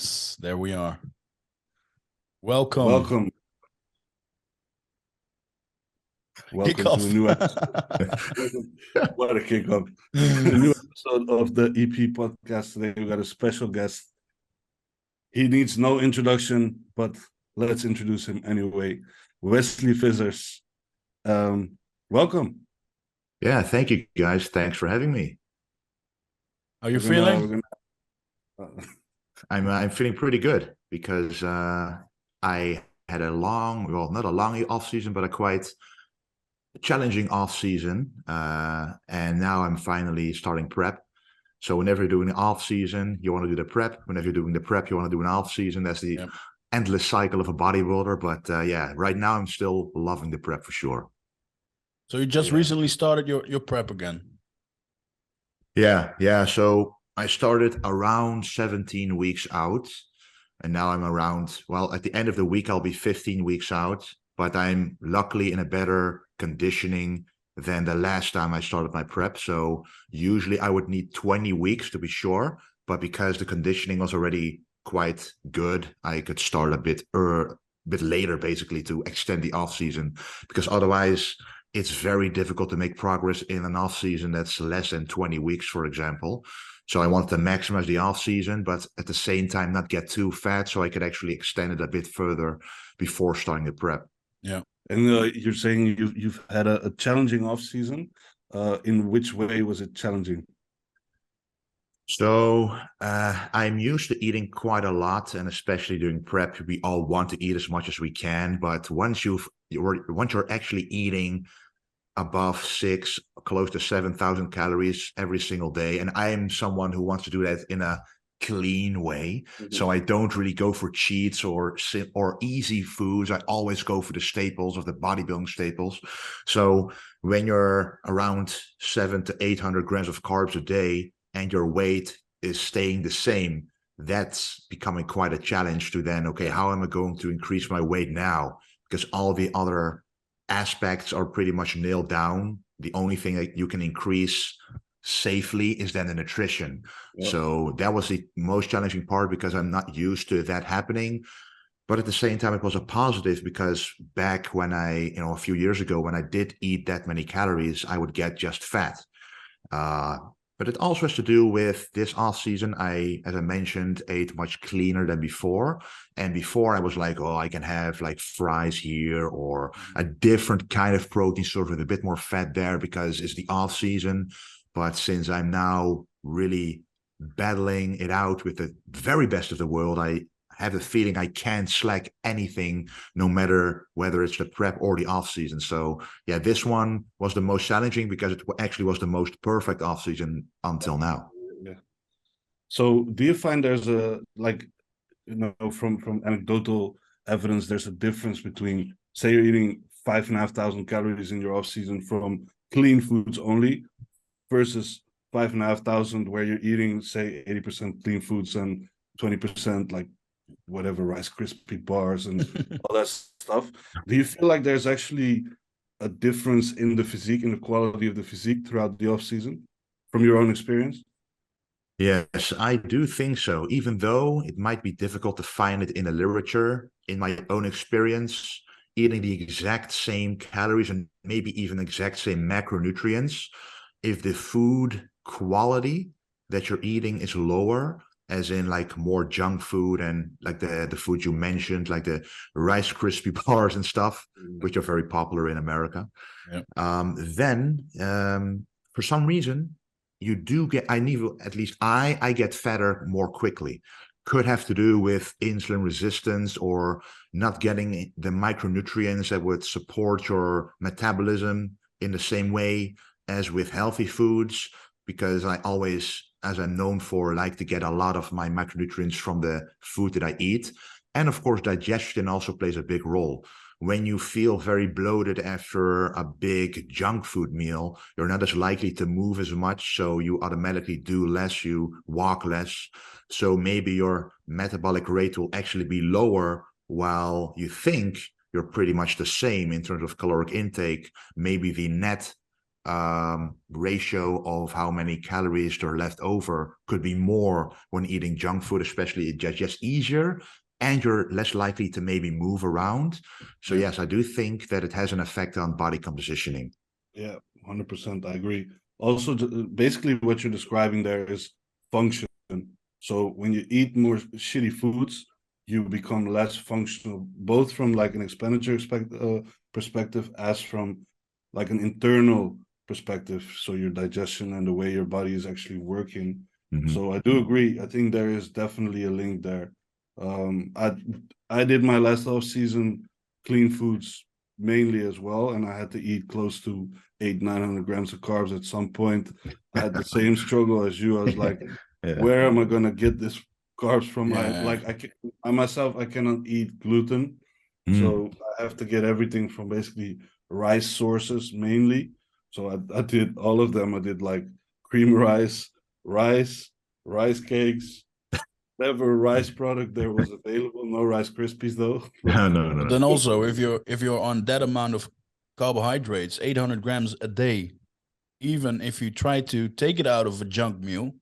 Yes, there we are. Welcome. Welcome. Kick Welcome to off. a new episode. What a kickoff. A new episode of the EP podcast. Today we got a special guest. He needs no introduction, but let's introduce him anyway. Wesley Vissers. Welcome. Yeah, thank you guys. Thanks for having me. How are you feeling? I'm feeling pretty good because I had a long, well, not a long off season, but a quite challenging off season, and now I'm finally starting prep. So whenever you're doing an off season, you want to do the prep. Whenever you're doing the prep, you want to do an off season. That's the endless cycle of a bodybuilder. But yeah, right now I'm still loving the prep for sure. So you just recently started your prep again? Yeah. So I started around 17 weeks out, and now I'm around, well, at the end of the week, I'll be 15 weeks out, but I'm luckily in a better conditioning than the last time I started my prep. So usually I would need 20 weeks to be sure, but because the conditioning was already quite good, I could start a bit later, basically, to extend the off season, because otherwise it's very difficult to make progress in an off season that's less than 20 weeks, for example. So I wanted to maximize the off season, but at the same time not get too fat, so I could actually extend it a bit further before starting the prep. Yeah. And you're saying you've had a challenging off season. In which way was it challenging? So I'm used to eating quite a lot, and especially during prep, we all want to eat as much as we can. But once you're actually eating above close to 7,000 calories every single day, and I am someone who wants to do that in a clean way. So I don't really go for cheats or easy foods. I always go for the staples of the bodybuilding staples. So when you're around 700 to 800 grams of carbs a day and your weight is staying the same, that's becoming quite a challenge to then, okay, how am I going to increase my weight now? Because all the other aspects are pretty much nailed down. The only thing that you can increase safely is then the nutrition. So that was the most challenging part, because I'm not used to that happening. But at the same time, it was a positive, because back when a few years ago, when I did eat that many calories, I would get just fat. But it also has to do with this off season. As I mentioned, ate much cleaner than before. And before I was like, oh, I can have like fries here or a different kind of protein source with a bit more fat there because it's the off season. But since I'm now really battling it out with the very best of the world, I have the feeling I can't slack anything, no matter whether it's the prep or the off season. So yeah, this one was the most challenging because it actually was the most perfect off season until now. Yeah. So do you find there's from anecdotal evidence, there's a difference between, say, you're eating 5,500 calories in your off season from clean foods only versus 5,500 where you're eating, say, 80% clean foods and 20% like whatever, Rice Krispie bars and all that stuff? Do you feel like there's actually a difference in the physique, in the quality of the physique throughout the off season from your own experience? Yes, I do think so. Even though it might be difficult to find it in the literature, in my own experience, eating the exact same calories and maybe even exact same macronutrients, if the food quality that you're eating is lower, as in like more junk food and like the food you mentioned, like the Rice Krispie bars and stuff, which are very popular in America, then for some reason you do get, I get fatter more quickly. Could have to do with insulin resistance or not getting the micronutrients that would support your metabolism in the same way as with healthy foods, because I always, as I'm known for, like to get a lot of my macronutrients from the food that I eat. And of course, digestion also plays a big role. When you feel very bloated after a big junk food meal, you're not as likely to move as much, so you automatically do less, you walk less. So maybe your metabolic rate will actually be lower while you think you're pretty much the same in terms of caloric intake. Maybe the net ratio of how many calories are left over could be more when eating junk food, especially it's just easier and you're less likely to maybe move around. So yes, I do think that it has an effect on body compositioning. Yeah, 100%. I agree. Also, basically what you're describing there is function. So when you eat more shitty foods, you become less functional, both from like an expenditure perspective as from like an internal perspective. So your digestion and the way your body is actually working. So I do agree. I think there is definitely a link there. I did my last off season clean foods mainly as well, and I had to eat close to 800-900 grams of carbs at some point. I had the same struggle as you. I was like, where am I gonna get this carbs from? I myself I cannot eat gluten, so I have to get everything from basically rice sources mainly. So I did all of them. I did like cream rice, rice cakes, whatever rice product there was available. No Rice Krispies though. No. But then also, if you're on that amount of carbohydrates, 800 grams a day, even if you try to take it out of a junk meal,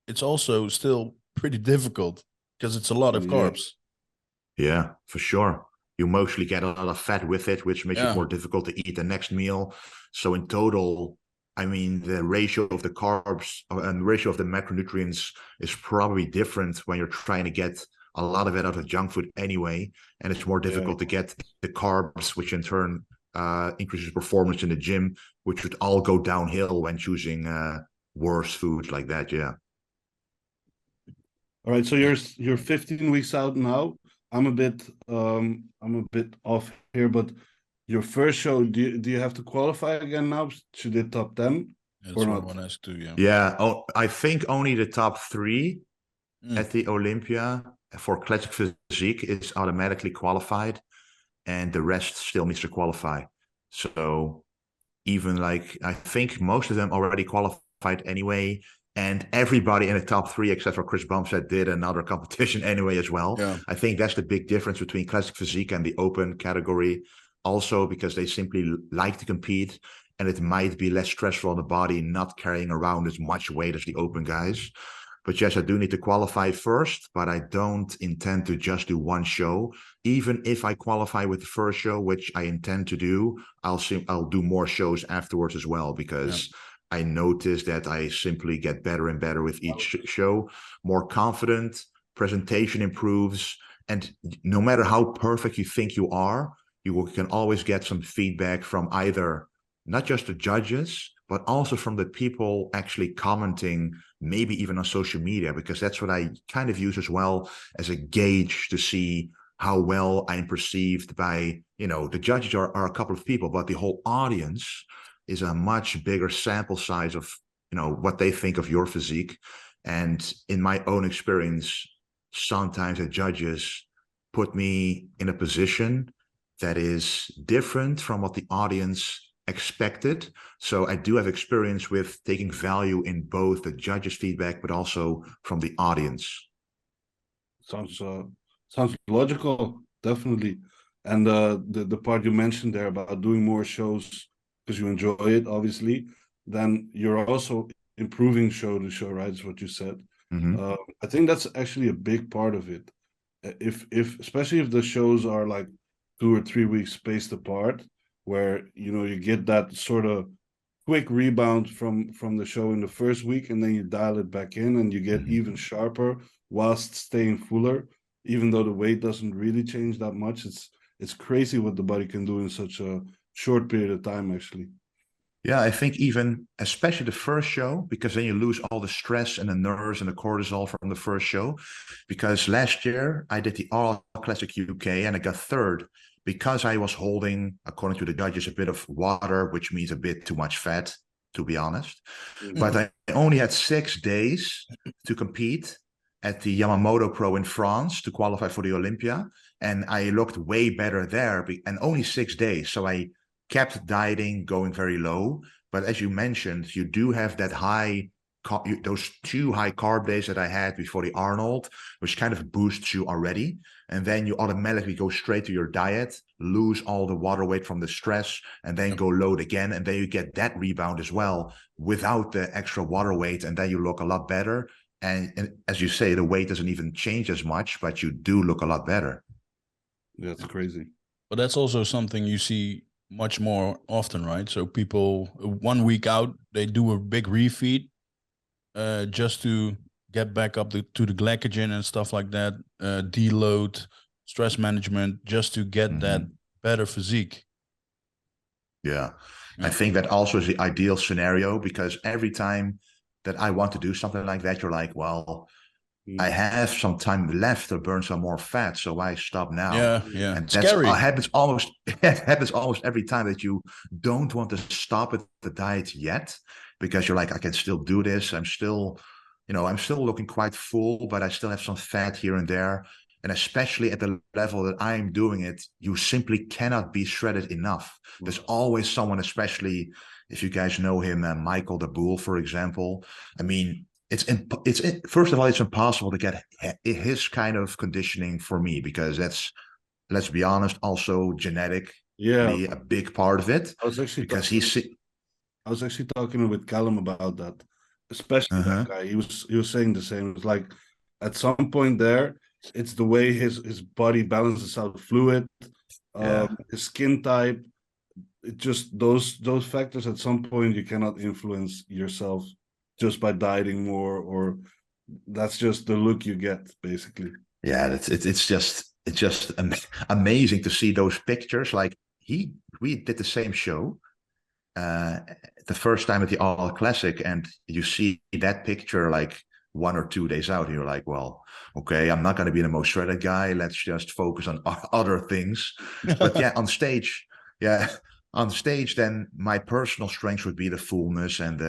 it's also still pretty difficult because it's a lot of carbs. Yeah, for sure. You mostly get a lot of fat with it, which makes it more difficult to eat the next meal. So in total, I mean, the ratio of the carbs and the ratio of the macronutrients is probably different when you're trying to get a lot of it out of junk food anyway. And it's more difficult to get the carbs, which in turn increases performance in the gym, which would all go downhill when choosing worse foods like that. Yeah. All right. So you're 15 weeks out now. I'm a bit off here, but your first show, do you have to qualify again now? Should it top 10 or not? One has to, Yeah. Oh, I think only the top 3 at the Olympia for classic physique is automatically qualified, and the rest still needs to qualify. So even like I think most of them already qualified anyway. And everybody in the top 3, except for Chris Bumstead, did another competition anyway as well. Yeah. I think that's the big difference between classic physique and the open category. Also, because they simply like to compete, and it might be less stressful on the body not carrying around as much weight as the open guys. But yes, I do need to qualify first, but I don't intend to just do one show. Even if I qualify with the first show, which I intend to do, I'll do more shows afterwards as well, because I notice that I simply get better and better with each show, more confident, presentation improves. And no matter how perfect you think you are, you can always get some feedback from either not just the judges, but also from the people actually commenting, maybe even on social media, because that's what I kind of use as well as a gauge to see how well I'm perceived by, the judges are a couple of people, but the whole audience is a much bigger sample size of, what they think of your physique. And in my own experience, sometimes the judges put me in a position that is different from what the audience expected. So I do have experience with taking value in both the judges' feedback, but also from the audience. Sounds logical, definitely. And the part you mentioned there about doing more shows because you enjoy it, obviously, then you're also improving show to show, right? Is what you said. I think that's actually a big part of it. If especially if the shows are like 2 or 3 weeks spaced apart, where you get that sort of quick rebound from the show in the first week, and then you dial it back in and you get even sharper whilst staying fuller, even though the weight doesn't really change that much. It's crazy what the body can do in such a short period of time, actually. Yeah, I think even especially the first show, because then you lose all the stress and the nerves and the cortisol from the first show. Because last year I did the All Classic UK and I got third, because I was holding, according to the judges, a bit of water, which means a bit too much fat, to be honest. But I only had 6 days to compete at the Yamamoto Pro in France to qualify for the Olympia. And I looked way better there, and only 6 days. So I kept dieting, going very low. But as you mentioned, you do have that high those 2 high carb days that I had before the Arnold, which kind of boosts you already. And then you automatically go straight to your diet, lose all the water weight from the stress, and then go load again. And then you get that rebound as well without the extra water weight. And then you look a lot better. And as you say, the weight doesn't even change as much, but you do look a lot better. Yeah, that's crazy. But that's also something you see much more often, right? So people 1 week out, they do a big refeed just to get back up to the glycogen and stuff like that, deload, stress management, just to get that better physique. Yeah. I think that also is the ideal scenario, because every time that I want to do something like that, you're like, well, I have some time left to burn some more fat, so why stop now? Yeah. And that's scary. Happens almost it happens almost every time that you don't want to stop at the diet yet, because you're like, I can still do this. I'm still looking quite full, but I still have some fat here and there. And especially at the level that I'm doing it, you simply cannot be shredded enough. There's always someone, especially if you guys know him, Michael the Bull, for example. I mean, first of all, it's impossible to get his kind of conditioning for me, because that's, let's be honest, also genetically a big part of it. I was actually talking with Callum about that, especially that guy. He was saying the same. It's like at some point there, it's the way his body balances out fluid, his skin type. It just those factors at some point you cannot influence yourself just by dieting more, or that's just the look you get, basically. Yeah, it's just amazing to see those pictures. Like we did the same show the first time at the All Classic, and you see that picture like 1 or 2 days out, and you're like, well, okay, I'm not going to be the most shredded guy. Let's just focus on other things. But yeah, on stage, then my personal strength would be the fullness and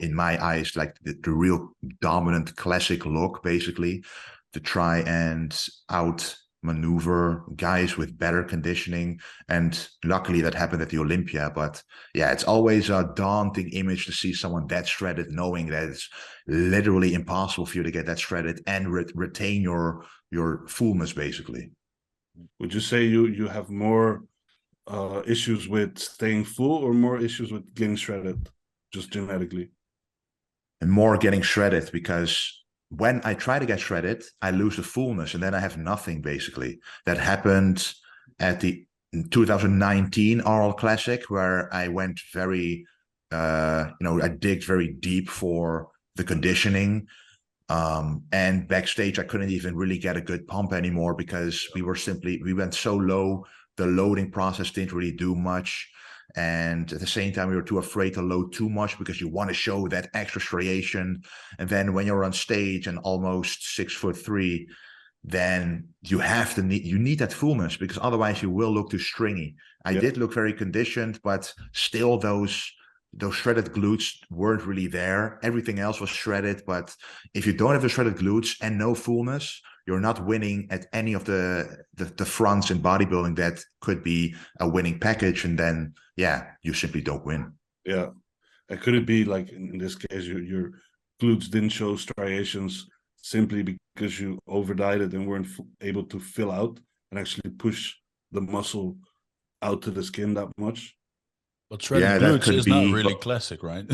in my eyes, like the real dominant classic look, basically, to try and outmaneuver guys with better conditioning. And luckily that happened at the Olympia. But yeah, it's always a daunting image to see someone that shredded, knowing that it's literally impossible for you to get that shredded and retain your fullness, basically. Would you say you have more issues with staying full, or more issues with getting shredded, just genetically? And more getting shredded, because when I try to get shredded, I lose the fullness, and then I have nothing, basically. That happened at the 2019 Oral Classic, where I went very, I digged very deep for the conditioning. And backstage, I couldn't even really get a good pump anymore, because we went so low. The loading process didn't really do much. And at the same time, we were too afraid to load too much, because you want to show that extra striation. And then when you're on stage and almost 6'3", then you need that fullness, because otherwise you will look too stringy. I did look very conditioned, but still those shredded glutes weren't really there. Everything else was shredded, but if you don't have the shredded glutes and no fullness, you're not winning at any of the fronts in bodybuilding that could be a winning package. And then, you simply don't win. Yeah. And could it be like, in this case, your glutes didn't show striations simply because you over-dieted and weren't able to fill out and actually push the muscle out to the skin that much? But shredded glutes is not really classic, right?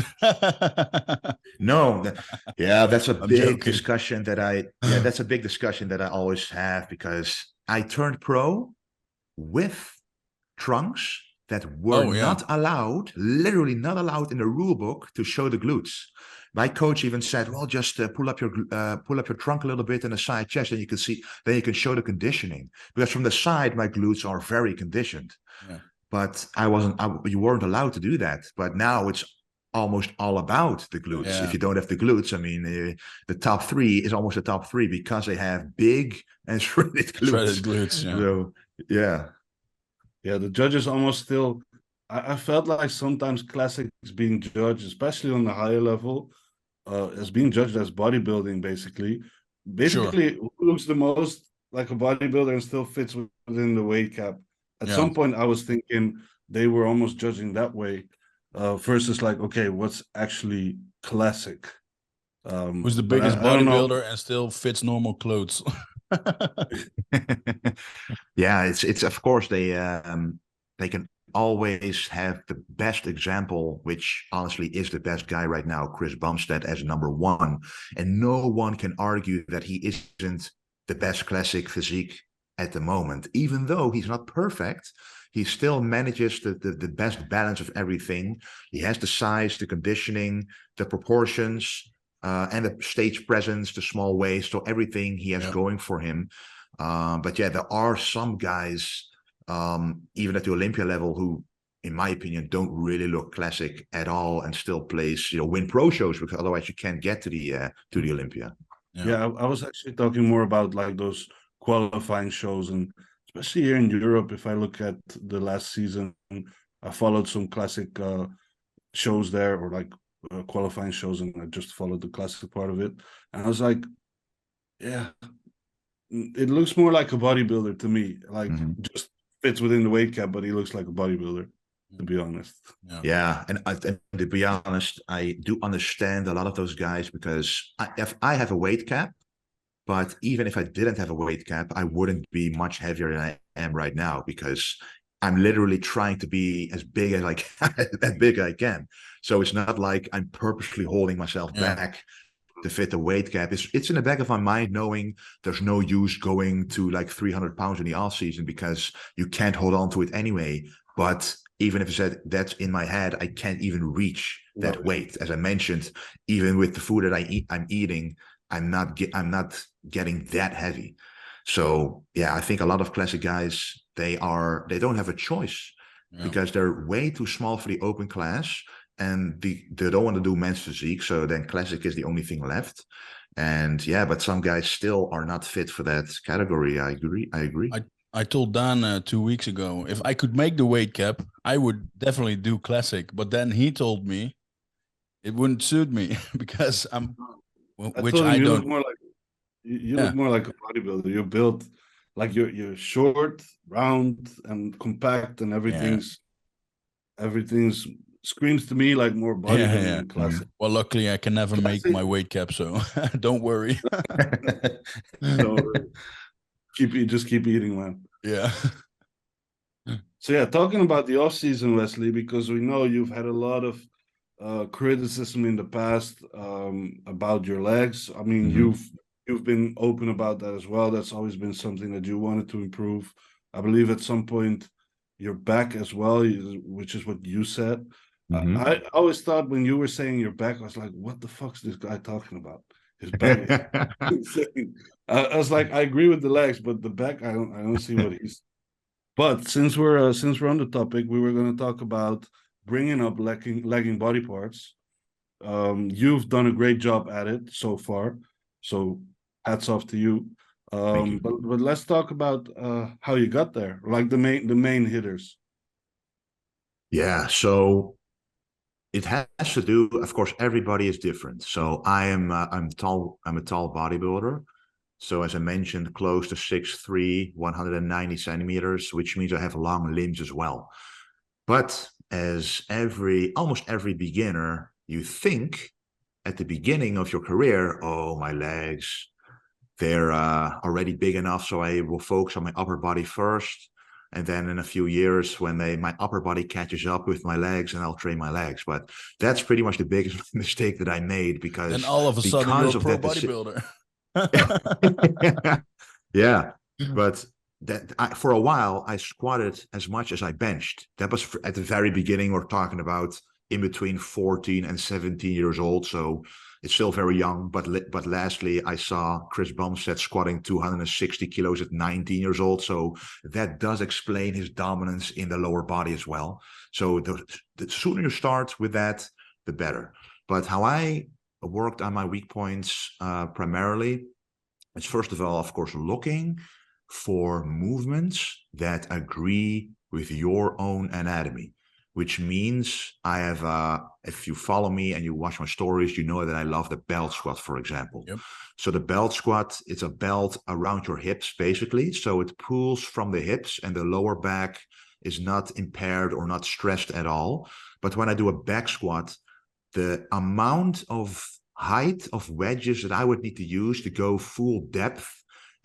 No, that's a big discussion that's a big discussion that I always have, because I turned pro with trunks that were not allowed, literally not allowed in the rule book, to show the glutes. My coach even said, well, just pull up your trunk a little bit in the side chest, and then you can show the conditioning, because from the side my glutes are very conditioned. Yeah. But you weren't allowed to do that. But now it's almost all about the glutes. Yeah. If you don't have the glutes, I mean, the top 3 is almost the top 3, because they have big and shredded glutes. Shredded glutes, yeah. So, yeah. Yeah, the judges almost still... I felt like sometimes classics being judged, especially on the higher level, as being judged as bodybuilding, basically. Who looks the most like a bodybuilder and still fits within the weight cap. At some point, I was thinking they were almost judging that way, versus like, okay, what's actually classic? Who's the But biggest I don't know. bodybuilder and still fits normal clothes? Yeah, it's of course they can always have the best example, which honestly is the best guy right now, Chris Bumstead, as #1, and no one can argue that he isn't the best classic physique at the moment. Even though he's not perfect, he still manages the best balance of everything. He has the size, the conditioning, the proportions, and the stage presence, the small waist, so everything he has going for him. But yeah, there are some guys, even at the Olympia level, who, in my opinion, don't really look classic at all, and still place, win pro shows, because otherwise you can't get to the Olympia. Yeah, I was actually talking more about like those qualifying shows, and especially here in Europe. If I look at the last season, I followed some classic shows there, or like qualifying shows, and I just followed the classic part of it. And I was like, yeah, it looks more like a bodybuilder to me. Like just fits within the weight cap, but he looks like a bodybuilder, to be honest. Yeah, and to be honest, I do understand a lot of those guys, because if I have a weight cap, but even if I didn't have a weight cap, I wouldn't be much heavier than I am right now, because I'm literally trying to be as big as I can, as big as I can. So it's not like I'm purposely holding myself back to fit the weight cap. It's in the back of my mind, knowing there's no use going to like 300 pounds in the off season, because you can't hold on to it anyway. But even if that's in my head, I can't even reach that weight. As I mentioned, even with the food that I'm eating, I'm not getting that heavy. So yeah, I think a lot of classic guys, they don't have a choice, because they're way too small for the open class, and they don't want to do men's physique. So then classic is the only thing left. And yeah, but some guys still are not fit for that category. I agree. I told Dan 2 weeks ago, if I could make the weight cap, I would definitely do classic. But then he told me it wouldn't suit me because which I don't. Look more like you look more like a bodybuilder. You're built like you're short, round, and compact, and everything's screams to me like more bodybuilding than classic. Well, luckily I can never make my weight cap, so don't worry. So just keep eating, man. Yeah. So yeah, talking about the off season, Wesley, because we know you've had a lot of criticism in the past about your legs. I mean, you've been open about that as well. That's always been something that you wanted to improve. I believe at some point your back as well, which is what you said. I always thought when you were saying your back, I was like, what the fuck's this guy talking about? His back. I was like, I agree with the legs, but the back, I don't see what he's. But since we're on the topic, we were going to talk about bringing up lagging body parts. You've done a great job at it so far, so hats off to you. But let's talk about how you got there, like the main hitters. Yeah, so it has to do, of course, everybody is different. So I'm a tall bodybuilder. So as I mentioned, close to 6'3", 190 centimeters, which means I have long limbs as well. But as almost every beginner, you think at the beginning of your career, oh, my legs, they're already big enough, so I will focus on my upper body first. And then in a few years, when my upper body catches up with my legs, and I'll train my legs. But that's pretty much the biggest mistake that I made, because then all of a sudden you're a pro bodybuilder. Yeah, but for a while I squatted as much as I benched. That was at the very beginning. We're talking about in between 14 and 17 years old, so it's still very young. But lastly, I saw Chris Bumstead squatting 260 kilos at 19 years old, so that does explain his dominance in the lower body as well. So the sooner you start with that, the better. But how I worked on my weak points primarily, it's first of all, of course, looking for movements that agree with your own anatomy, which means I have, if you follow me and you watch my stories, you know that I love the belt squat, for example. So the belt squat, it's a belt around your hips, basically. So it pulls from the hips, and the lower back is not impaired or not stressed at all. But when I do a back squat, the amount of height of wedges that I would need to use to go full depth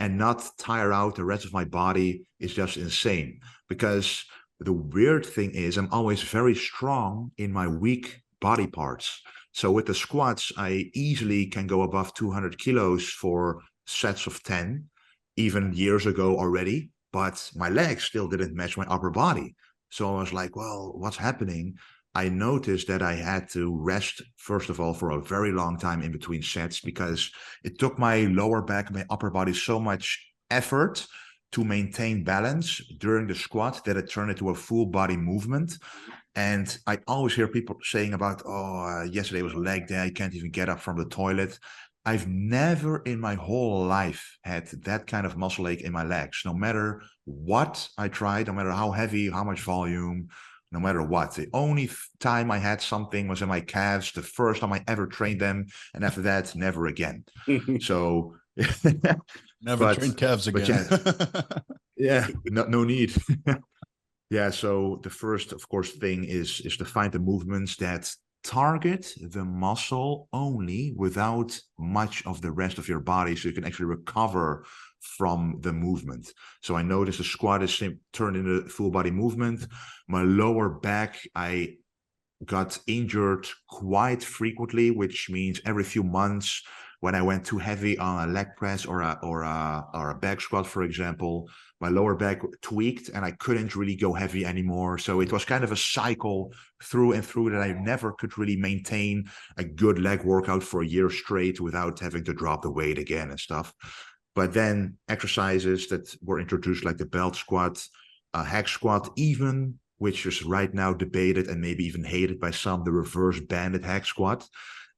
and not tire out the rest of my body is just insane. Because the weird thing is I'm always very strong in my weak body parts. So with the squats, I easily can go above 200 kilos for sets of 10, even years ago already, but my legs still didn't match my upper body. So I was like, well, what's happening? I noticed that I had to rest, first of all, for a very long time in between sets because it took my lower back, my upper body so much effort to maintain balance during the squat that it turned into a full body movement. And I always hear people saying about, oh, yesterday was leg day, I can't even get up from the toilet. I've never in my whole life had that kind of muscle ache in my legs, no matter what I tried, no matter how heavy, how much volume, no matter what. The only time I had something was in my calves, the first time I ever trained them. And after that, never again. So, Never train calves again. yeah, no need. Yeah, so the first, of course, thing is to find the movements that target the muscle only without much of the rest of your body, so you can actually recover from the movement. So I noticed the squat is turned into full body movement. My lower back, I got injured quite frequently, which means every few months when I went too heavy on a leg press or a back squat, for example, my lower back tweaked and I couldn't really go heavy anymore. So it was kind of a cycle through and through that I never could really maintain a good leg workout for a year straight without having to drop the weight again and stuff. But then exercises that were introduced like the belt squat, hack squat, even, which is right now debated and maybe even hated by some, the reverse banded hack squat.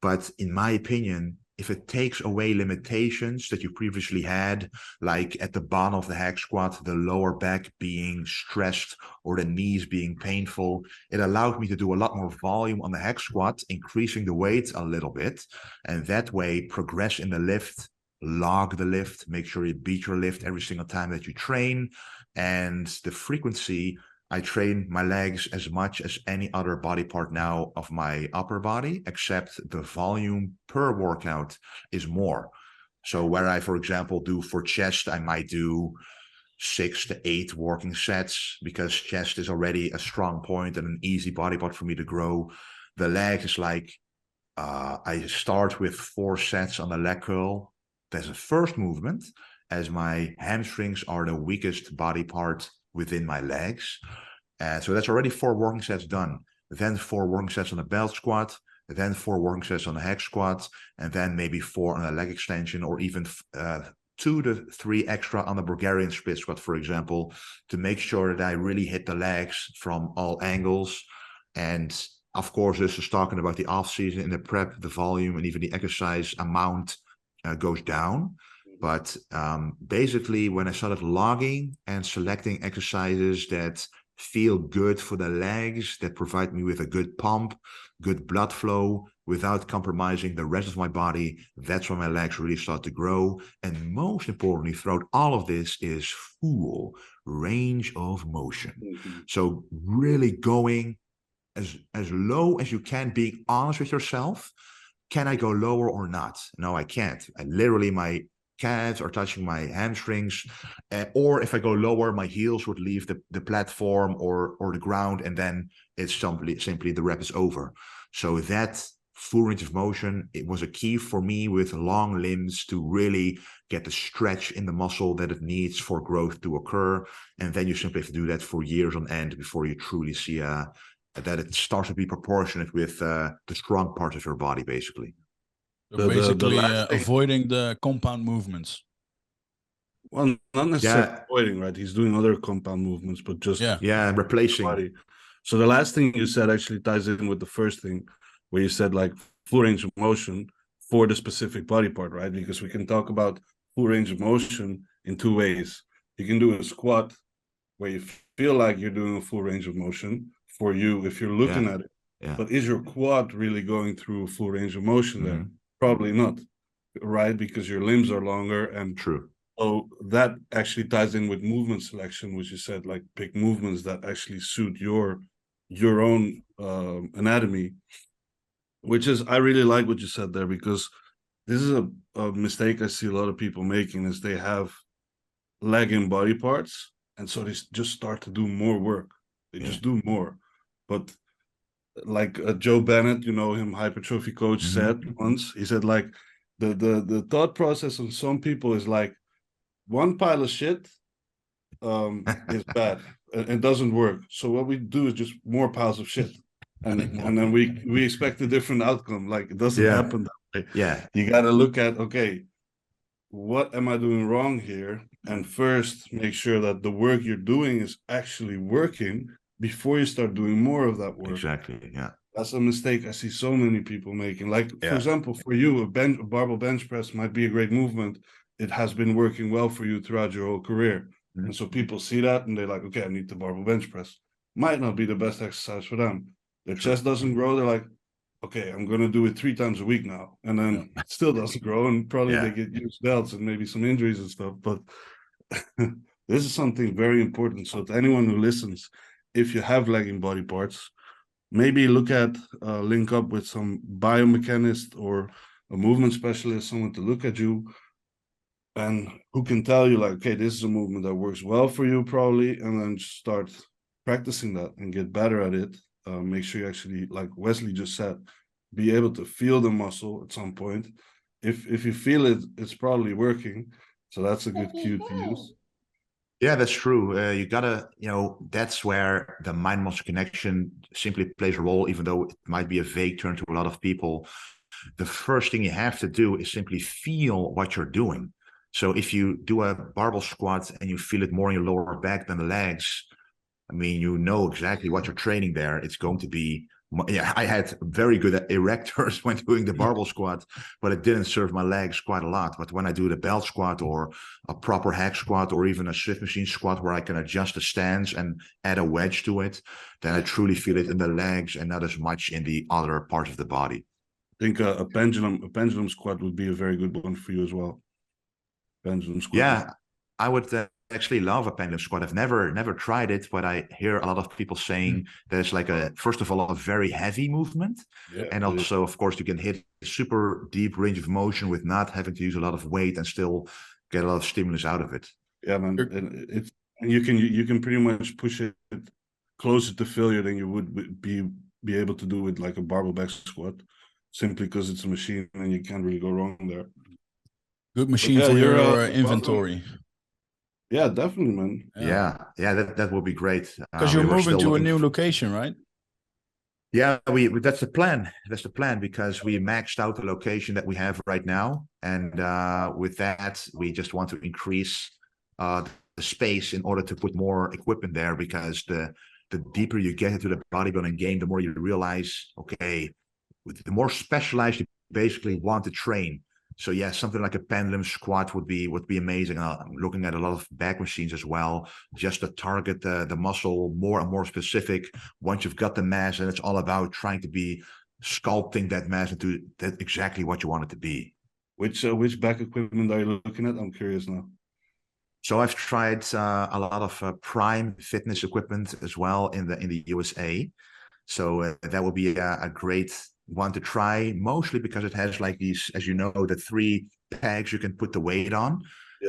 But in my opinion, if it takes away limitations that you previously had, like at the bottom of the hack squat, the lower back being stressed or the knees being painful, it allowed me to do a lot more volume on the hack squat, increasing the weight a little bit, and that way progress in the lift, log the lift, make sure you beat your lift every single time that you train, and the frequency. I train my legs as much as any other body part now of my upper body, except the volume per workout is more. So where I, for example, do for chest, I might do 6 to 8 working sets because chest is already a strong point and an easy body part for me to grow. The leg is like, I start with 4 sets on the leg curl. That's the first movement, as my hamstrings are the weakest body part within my legs. So that's already 4 working sets done. Then 4 working sets on the belt squat, then 4 working sets on the hack squat, and then maybe 4 on a leg extension, or even 2 to 3 extra on the Bulgarian split squat, for example, to make sure that I really hit the legs from all angles. And of course, this is talking about the off season. In the prep, the volume and even the exercise amount goes down. But basically, when I started logging and selecting exercises that feel good for the legs, that provide me with a good pump, good blood flow, without compromising the rest of my body, that's when my legs really start to grow. And most importantly, throughout all of this is full range of motion. Mm-hmm. So really going as low as you can, being honest with yourself. Can I go lower or not? No, I can't. Literally, my calves are touching my hamstrings, or if I go lower, my heels would leave the platform or the ground, and then it's simply the rep is over. So that full range of motion, it was a key for me with long limbs to really get the stretch in the muscle that it needs for growth to occur. And then you simply have to do that for years on end before you truly see that it starts to be proportionate with the strong parts of your body, basically. So basically, avoiding the compound movements. Well, not necessarily avoiding, right? He's doing other compound movements, but just replacing. Body. So the last thing you said actually ties in with the first thing, where you said like full range of motion for the specific body part, right? Because we can talk about full range of motion in 2 ways. You can do a squat where you feel like you're doing a full range of motion for you if you're looking at it. Yeah. But is your quad really going through a full range of motion there? Probably not, right? Because your limbs are longer. And true. So that actually ties in with movement selection, which you said, like pick movements that actually suit your own anatomy. Which is, I really like what you said there, because this is a mistake I see a lot of people making, is they have lagging body parts, and so they just start to do more work. They just do more. But like Joe Bennett, you know him, hypertrophy coach, said once, he said like the thought process on some people is like, one pile of shit is bad. It doesn't work. So what we do is just more piles of shit. And then we expect a different outcome. Like, it doesn't happen that way. Yeah. You got to look at, okay, what am I doing wrong here? And first make sure that the work you're doing is actually working before you start doing more of that work. Exactly. Yeah. That's a mistake I see so many people making. Like, for example, for you, a barbell bench press might be a great movement. It has been working well for you throughout your whole career. And so people see that and they're like, okay, I need the barbell bench press. Might not be the best exercise for them. Their chest doesn't grow. They're like, okay, I'm going to do it 3 times a week now. And then it still doesn't grow. And probably they get used belts and maybe some injuries and stuff. But this is something very important. So to anyone who listens, if you have lagging body parts, maybe look at, link up with some biomechanist or a movement specialist, someone to look at you and who can tell you like, okay, this is a movement that works well for you probably, and then start practicing that and get better at it. Make sure you actually, like Wesley just said, be able to feel the muscle at some point. If you feel it, it's probably working. So that's a good cue to use. Yeah, that's true. You gotta, that's where the mind-muscle connection simply plays a role, even though it might be a vague term to a lot of people. The first thing you have to do is simply feel what you're doing. So if you do a barbell squat and you feel it more in your lower back than the legs, I mean, you know exactly what you're training there. It's going to be, I had very good erectors when doing the barbell squat, but it didn't serve my legs quite a lot. But when I do the belt squat or a proper hack squat or even a Swift machine squat where I can adjust the stance and add a wedge to it, then I truly feel it in the legs and not as much in the other parts of the body. I think a pendulum squat would be a very good one for you as well. Pendulum squat. Yeah, I would actually love a pendulum squat. I've never tried it, but I hear a lot of people saying there's like first of all, a very heavy movement. And also, of course, you can hit super deep range of motion with not having to use a lot of weight and still get a lot of stimulus out of it. Yeah, man. And you can pretty much push it closer to failure than you would be able to do with like a barbell back squat, simply because it's a machine and you can't really go wrong there. Good machine for your inventory. Yeah, definitely, man. Yeah, that would be great. Because you're moving to a new location, right? Yeah, that's the plan. That's the plan, because we maxed out the location that we have right now, and with that, we just want to increase the space in order to put more equipment there. Because the deeper you get into the bodybuilding game, the more you realize, okay, the more specialized you basically want to train. So yeah, something like a pendulum squat would be amazing. I'm looking at a lot of back machines as well, just to target the muscle more and more specific. Once you've got the mass, and it's all about trying to be sculpting that mass into that exactly what you want it to be. Which back equipment are you looking at? I'm curious now. So I've tried a lot of Prime fitness equipment as well in the USA. So that would be a great one to try, mostly because it has like these, as you know, the 3 pegs you can put the weight on,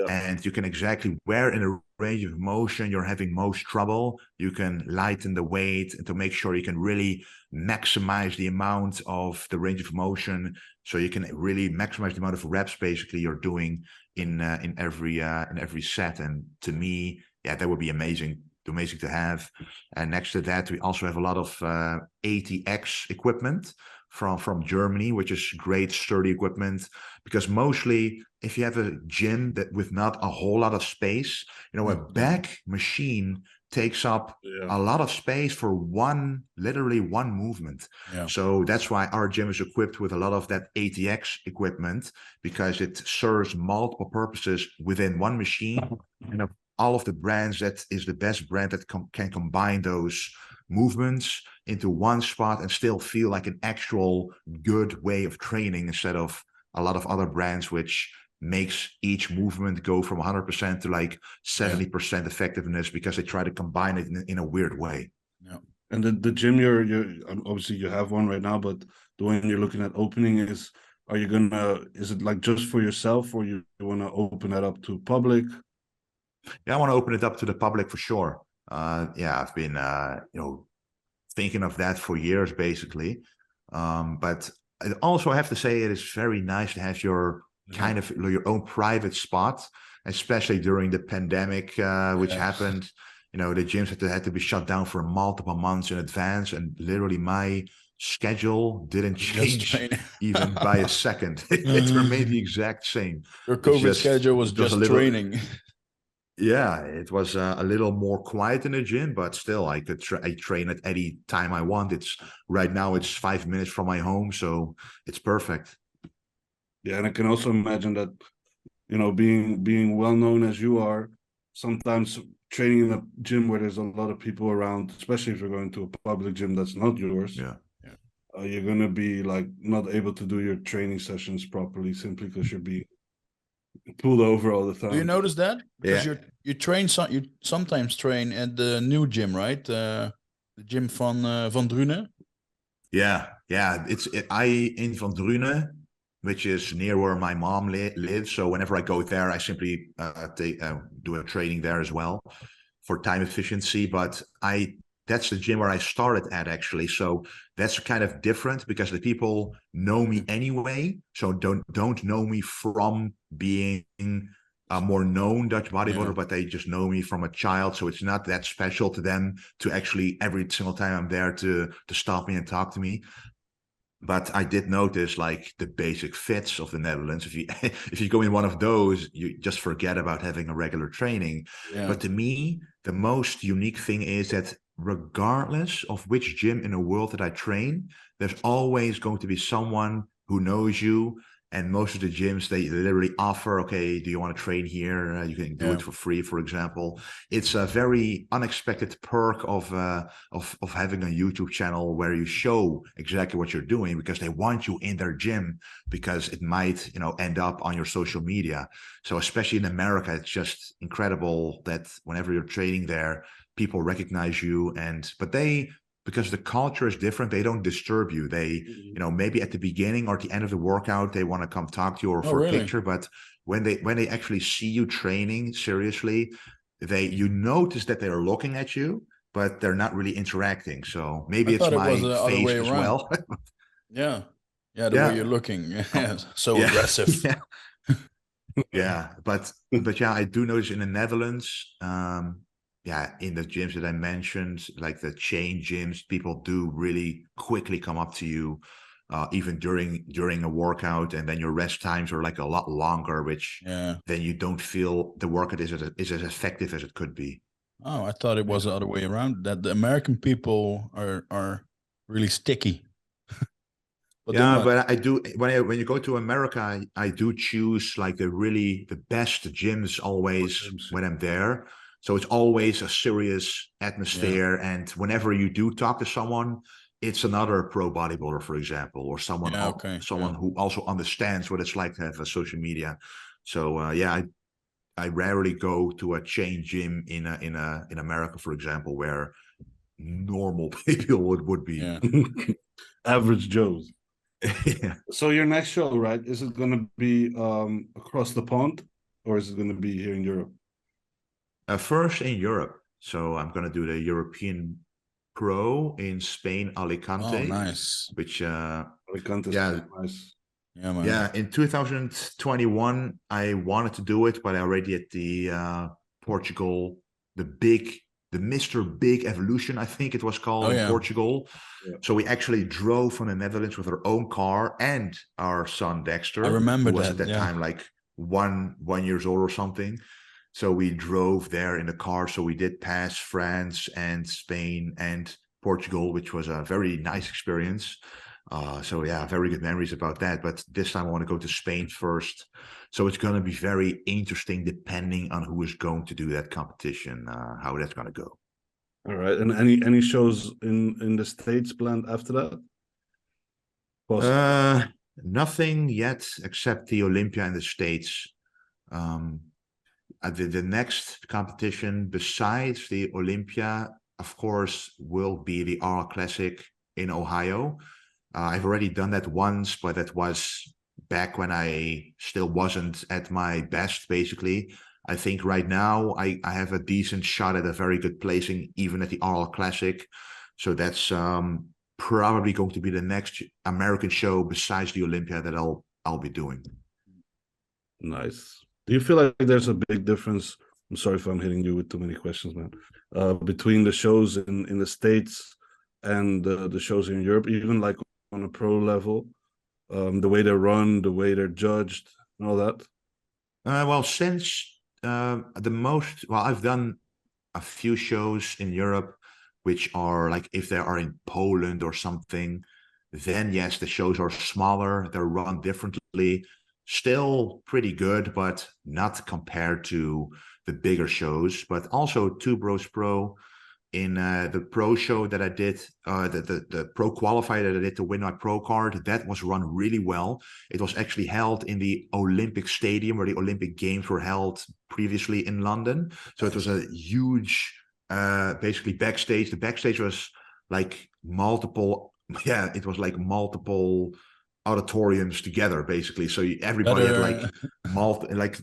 and you can exactly where in a range of motion you're having most trouble, you can lighten the weight and to make sure you can really maximize the amount of the range of motion, so you can really maximize the amount of reps basically you're doing in every set. And to me, yeah, that would be amazing to have. And next to that, we also have a lot of ATX equipment from Germany, which is great sturdy equipment, because mostly if you have a gym that with not a whole lot of space, a back machine takes up a lot of space for literally one movement. So that's why our gym is equipped with a lot of that ATX equipment, because it serves multiple purposes within one machine. And of all of the brands, that is the best brand that can combine those movements into one spot and still feel like an actual good way of training, instead of a lot of other brands which makes each movement go from 100% to like 70% effectiveness, because they try to combine it in a weird way. And the gym you're obviously you have one right now, but the one you're looking at opening is, is it like just for yourself, or you want to open that up to public? Yeah, I want to open it up to the public for sure. Yeah, I've been, thinking of that for years, basically. But I also have to say it is very nice to have your kind of your own private spot, especially during the pandemic, which happened. The gyms had to be shut down for multiple months in advance, and literally my schedule didn't change even by a second. It remained the exact same. Your COVID schedule was just training. Yeah, it was a little more quiet in the gym, but still, I train at any time I want. Right now it's 5 minutes from my home, so it's perfect. Yeah, and I can also imagine that, being well known as you are, sometimes training in a gym where there's a lot of people around, especially if you're going to a public gym that's not yours. You're gonna be like not able to do your training sessions properly simply because you're being pulled over all the time. Do you notice that? Because you sometimes train at the new gym, right? The gym van Drunen. Yeah. In Van Drunen, which is near where my mom lives. So whenever I go there, I simply do a training there as well for time efficiency. But that's the gym where I started at, actually. So that's kind of different because the people know me anyway. So don't know me from being a more known Dutch bodybuilder, but they just know me from a child. So it's not that special to them to actually every single time I'm there to stop me and talk to me. But I did notice like the basic fits of the Netherlands. If you go in one of those, you just forget about having a regular training. But to me, the most unique thing is that regardless of which gym in the world that I train, there's always going to be someone who knows you. And most of the gyms, they literally offer, okay, do you want to train here? You can do it for free, for example. It's a very unexpected perk of having a YouTube channel where you show exactly what you're doing, because they want you in their gym, because it might, end up on your social media. So especially in America, it's just incredible that whenever you're training there, people recognize you. Because the culture is different, they don't disturb you. They, maybe at the beginning or at the end of the workout, they want to come talk to you or for a picture. But when they actually see you training seriously, you notice that they're looking at you, but they're not really interacting. So maybe it's my face as well. The way you're looking, so aggressive. But I do notice in the Netherlands, in the gyms that I mentioned, like the chain gyms, people do really quickly come up to you, even during a workout, and then your rest times are like a lot longer, which then you don't feel the workout is as effective as it could be. Oh, I thought it was the other way around, that the American people are really sticky. But I do, when you go to America, I do choose like the best gyms always when I'm there. So it's always a serious atmosphere. And whenever you do talk to someone, it's another pro bodybuilder, for example, or someone who also understands what it's like to have a social media. So I rarely go to a chain gym in America, for example, where normal people would be. Average Joes. So your next show, right? Is it going to be across the pond, or is it going to be here in Europe? First in Europe. So I'm going to do the European Pro in Spain, Alicante. Oh, nice. Which Alicante is nice. Yeah, man. Yeah, in 2021, I wanted to do it, but I already at the Portugal, the Mr. Big Evolution, I think it was called in Portugal. So we actually drove from the Netherlands with our own car and our son Dexter. I remember who was at that time like one years old or something. So we drove there in the car. So we did pass France and Spain and Portugal, which was a very nice experience. Very good memories about that. But this time I want to go to Spain first. So it's going to be very interesting depending on who is going to do that competition, how that's going to go. All right. And any shows in the States planned after that? Nothing yet except the Olympia in the States. The next competition besides the Olympia, of course, will be the R Classic in Ohio. I've already done that once, but that was back when I still wasn't at my best, basically. I think right now I have a decent shot at a very good placing, even at the RL Classic. So that's probably going to be the next American show besides the Olympia that I'll be doing. Nice. Do you feel like there's a big difference? I'm sorry if I'm hitting you with too many questions, man. Between the shows in the States and the shows in Europe, even like on a pro level, the way they're run, the way they're judged, and all that. Well, since I've done a few shows in Europe, which are like if they are in Poland or something, then yes, the shows are smaller, they're run differently, still pretty good, but not compared to the bigger shows. But also Two Bros Pro, in the pro show that I did, the pro qualifier that I did to win my pro card, that was run really well. It was actually held in the Olympic Stadium where the Olympic Games were held previously in London. So it was a huge, basically backstage. The backstage was like multiple, it was like multiple auditoriums together, basically. So everybody had like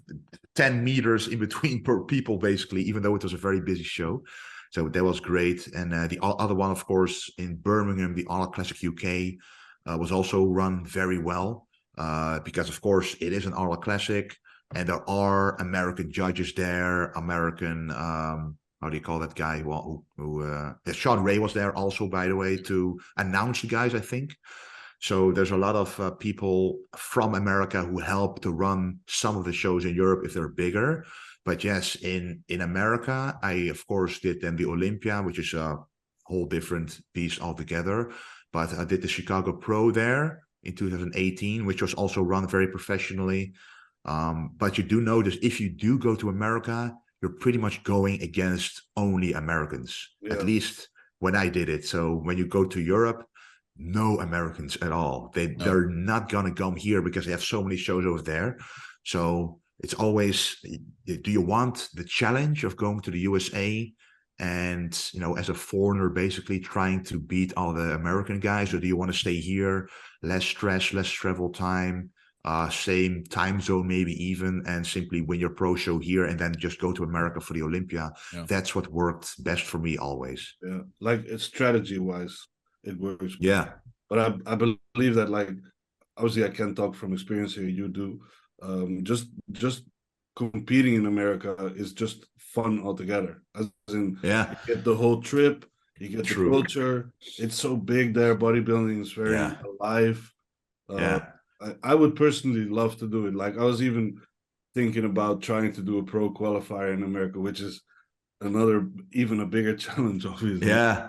10 meters in between per people, basically, even though it was a very busy show. So that was great. And the other one, of course, in Birmingham, the All Classic UK was also run very well because, of course, it is an All Classic and there are American judges there, American, how do you call that guy? Well, Sean Ray was there also, by the way, to announce the guys, I think. So there's a lot of people from America who help to run some of the shows in Europe if they're bigger. But yes, in America, I, of course, did then the Olympia, which is a whole different beast altogether. But I did the Chicago Pro there in 2018, which was also run very professionally. But you do notice if you do go to America, you're pretty much going against only Americans, at least when I did it. So when you go to Europe, no Americans at all. They're not going to come here because they have so many shows over there. So it's always, do you want the challenge of going to the USA and, you know, as a foreigner, basically trying to beat all the American guys? Or do you want to stay here, less stress, less travel time, same time zone, maybe even, and simply win your pro show here and then just go to America for the Olympia? Yeah. That's what worked best for me always. Yeah, like it's strategy wise, it works. Yeah. But I believe that, like, obviously I can't talk from experience here, you do. Just competing in America is just fun altogether. As in, you get the whole trip, you get the culture. It's so big there. Bodybuilding is very alive. I would personally love to do it. Like, I was even thinking about trying to do a pro qualifier in America, which is even a bigger challenge, obviously. Yeah.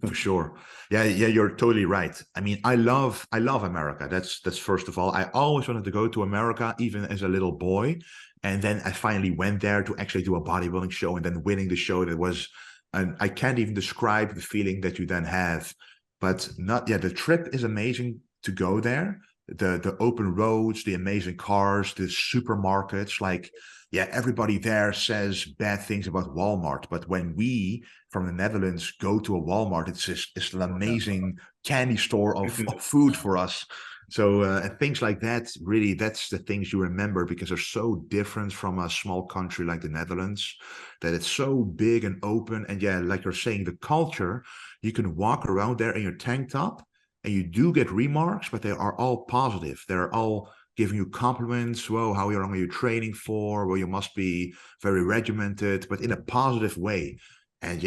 For sure. Yeah, you're totally right. I mean, I love America. That's first of all. I always wanted to go to America, even as a little boy. And then I finally went there to actually do a bodybuilding show and then winning the show. That was, and I can't even describe the feeling that you then have. But the trip is amazing to go there. The open roads, the amazing cars, the supermarkets, like, everybody there says bad things about Walmart. But when we from the Netherlands go to a Walmart, it's an amazing candy store of food for us. So things like that, really, that's the things you remember because they're so different from a small country like the Netherlands, that it's so big and open. And like you're saying, the culture, you can walk around there in your tank top and you do get remarks, but they are all positive. They're all giving you compliments. Whoa, how long are you training for? Well, you must be very regimented, but in a positive way. And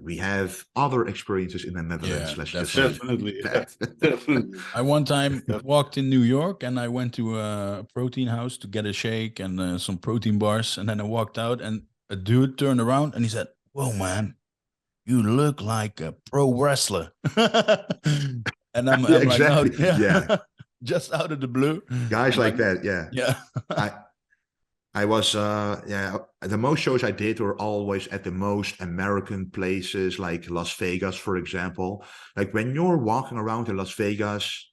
we have other experiences in the Netherlands. Let's just say definitely. I one time walked in New York and I went to a protein house to get a shake and some protein bars. And then I walked out and a dude turned around and he said, "Whoa, man, you look like a pro wrestler." And I'm exactly. like, just out of the blue. Guys like that, Yeah. I was, the most shows I did were always at the most American places, like Las Vegas, for example. Like when you're walking around in Las Vegas,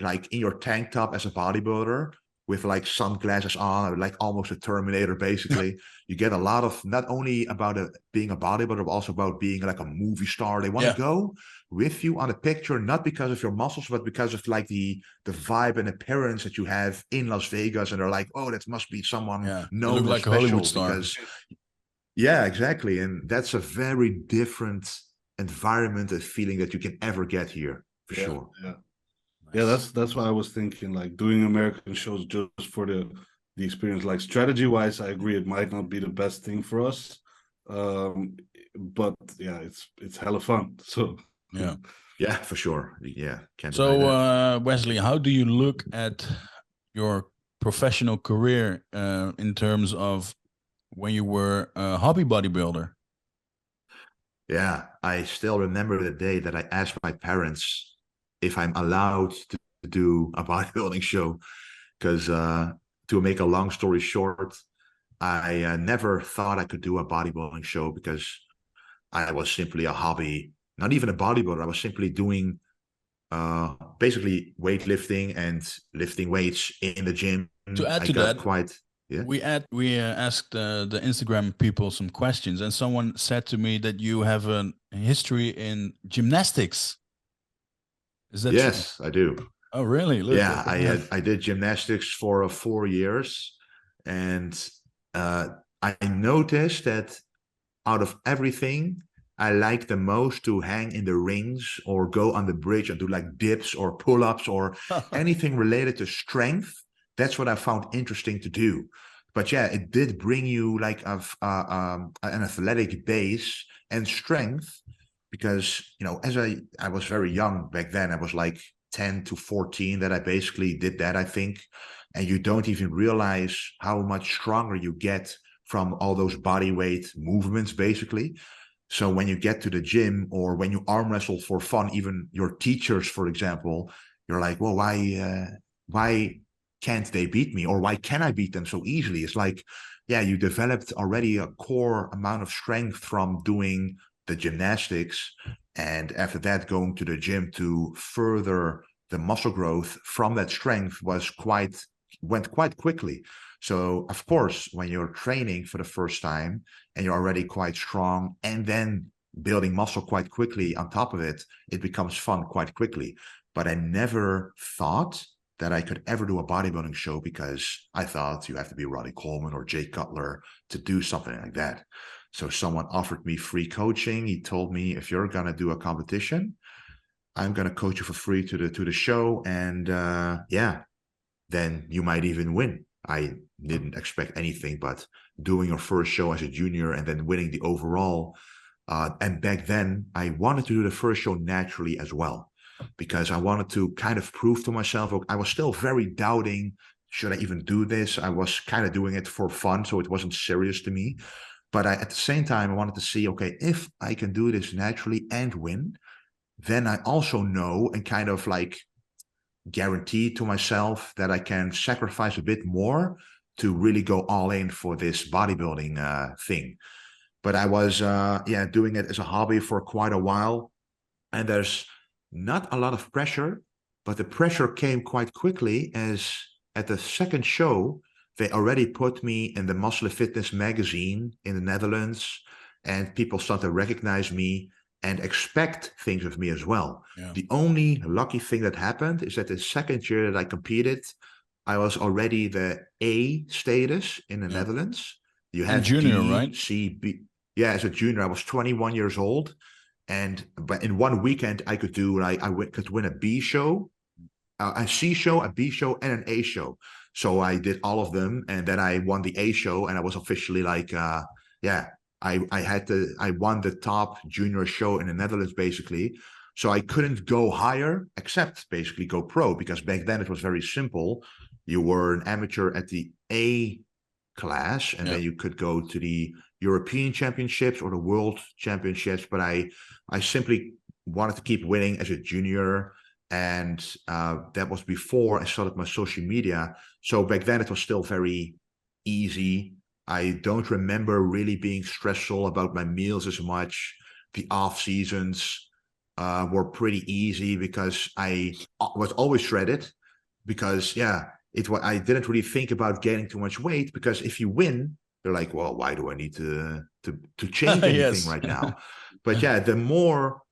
like in your tank top as a bodybuilder, with like sunglasses on, like almost a Terminator, basically. You get a lot of, not only about being a bodybuilder, but also about being like a movie star. They want to go with you on a picture, not because of your muscles, but because of like the vibe and appearance that you have in Las Vegas. And they're like, oh, that must be someone known you look or like special. a Hollywood star. Because, yeah, exactly. And that's a very different environment and feeling that you can ever get here, for sure. Yeah. Yeah, that's what I was thinking. Like doing American shows just for the experience. Like strategy wise, I agree it might not be the best thing for us, but yeah, it's hella fun. So yeah, for sure. Yeah, can't. So Wesley, how do you look at your professional career in terms of when you were a hobby bodybuilder? Yeah, I still remember the day that I asked my parents if I'm allowed to do a bodybuilding show. Because to make a long story short, I never thought I could do a bodybuilding show because I was simply a hobby, not even a bodybuilder. I was simply doing basically weightlifting and lifting weights in the gym. To add to that, we asked the Instagram people some questions, and someone said to me that you have a history in gymnastics. Is that true? Yes, I do. Oh, really? Look, yeah, I did gymnastics for 4 years, and I noticed that out of everything, I like the most to hang in the rings or go on the bridge and do like dips or pull-ups or anything related to strength. That's what I found interesting to do. But yeah, it did bring you like an athletic base and strength, because, you know, as I was very young back then. I was like 10 to 14 that I basically did that, I think. And you don't even realize how much stronger you get from all those body weight movements, basically. So when you get to the gym or when you arm wrestle for fun, even your teachers, for example, you're like, well, why can't they beat me? Or why can I beat them so easily? It's like, yeah, you developed already a core amount of strength from doing the gymnastics. And after that, going to the gym to further the muscle growth from that strength went quite quickly. So, of course, when you're training for the first time and you're already quite strong and then building muscle quite quickly on top of it, it becomes fun quite quickly. But I never thought that I could ever do a bodybuilding show, because I thought you have to be Ronnie Coleman or Jay Cutler to do something like that. So someone offered me free coaching. He told me, if you're going to do a competition, I'm going to coach you for free to the show. And yeah, then you might even win. I didn't expect anything but doing your first show as a junior and then winning the overall. And back then, I wanted to do the first show naturally as well, because I wanted to kind of prove to myself. I was still very doubting, should I even do this? I was kind of doing it for fun, so it wasn't serious to me. But at the same time, I wanted to see, okay, if I can do this naturally and win, then I also know and kind of like guarantee to myself that I can sacrifice a bit more to really go all in for this bodybuilding thing. But I was doing it as a hobby for quite a while, and there's not a lot of pressure, but the pressure came quite quickly, as at the second show they already put me in the Muscle Fitness magazine in the Netherlands, and people start to recognize me and expect things of me as well. Yeah. The only lucky thing that happened is that the second year that I competed, I was already the A status in the Netherlands. You have junior, D, right? C, B. Yeah, as a junior, I was 21 years old. But in one weekend, I could do like could win a B show, a C show, a B show, and an A show. So I did all of them, and then I won the A show, and I was officially like, I won the top junior show in the Netherlands, basically. So I couldn't go higher except basically go pro, because back then it was very simple. You were an amateur at the A class, and then you could go to the European Championships or the World Championships. But I simply wanted to keep winning as a junior. And that was before I started my social media. So back then it was still very easy. I don't remember really being stressful about my meals as much. The off seasons were pretty easy because I was always shredded. Because I didn't really think about gaining too much weight, because if you win, they're like, well, why do I need to change anything Yes. right now? But yeah, the more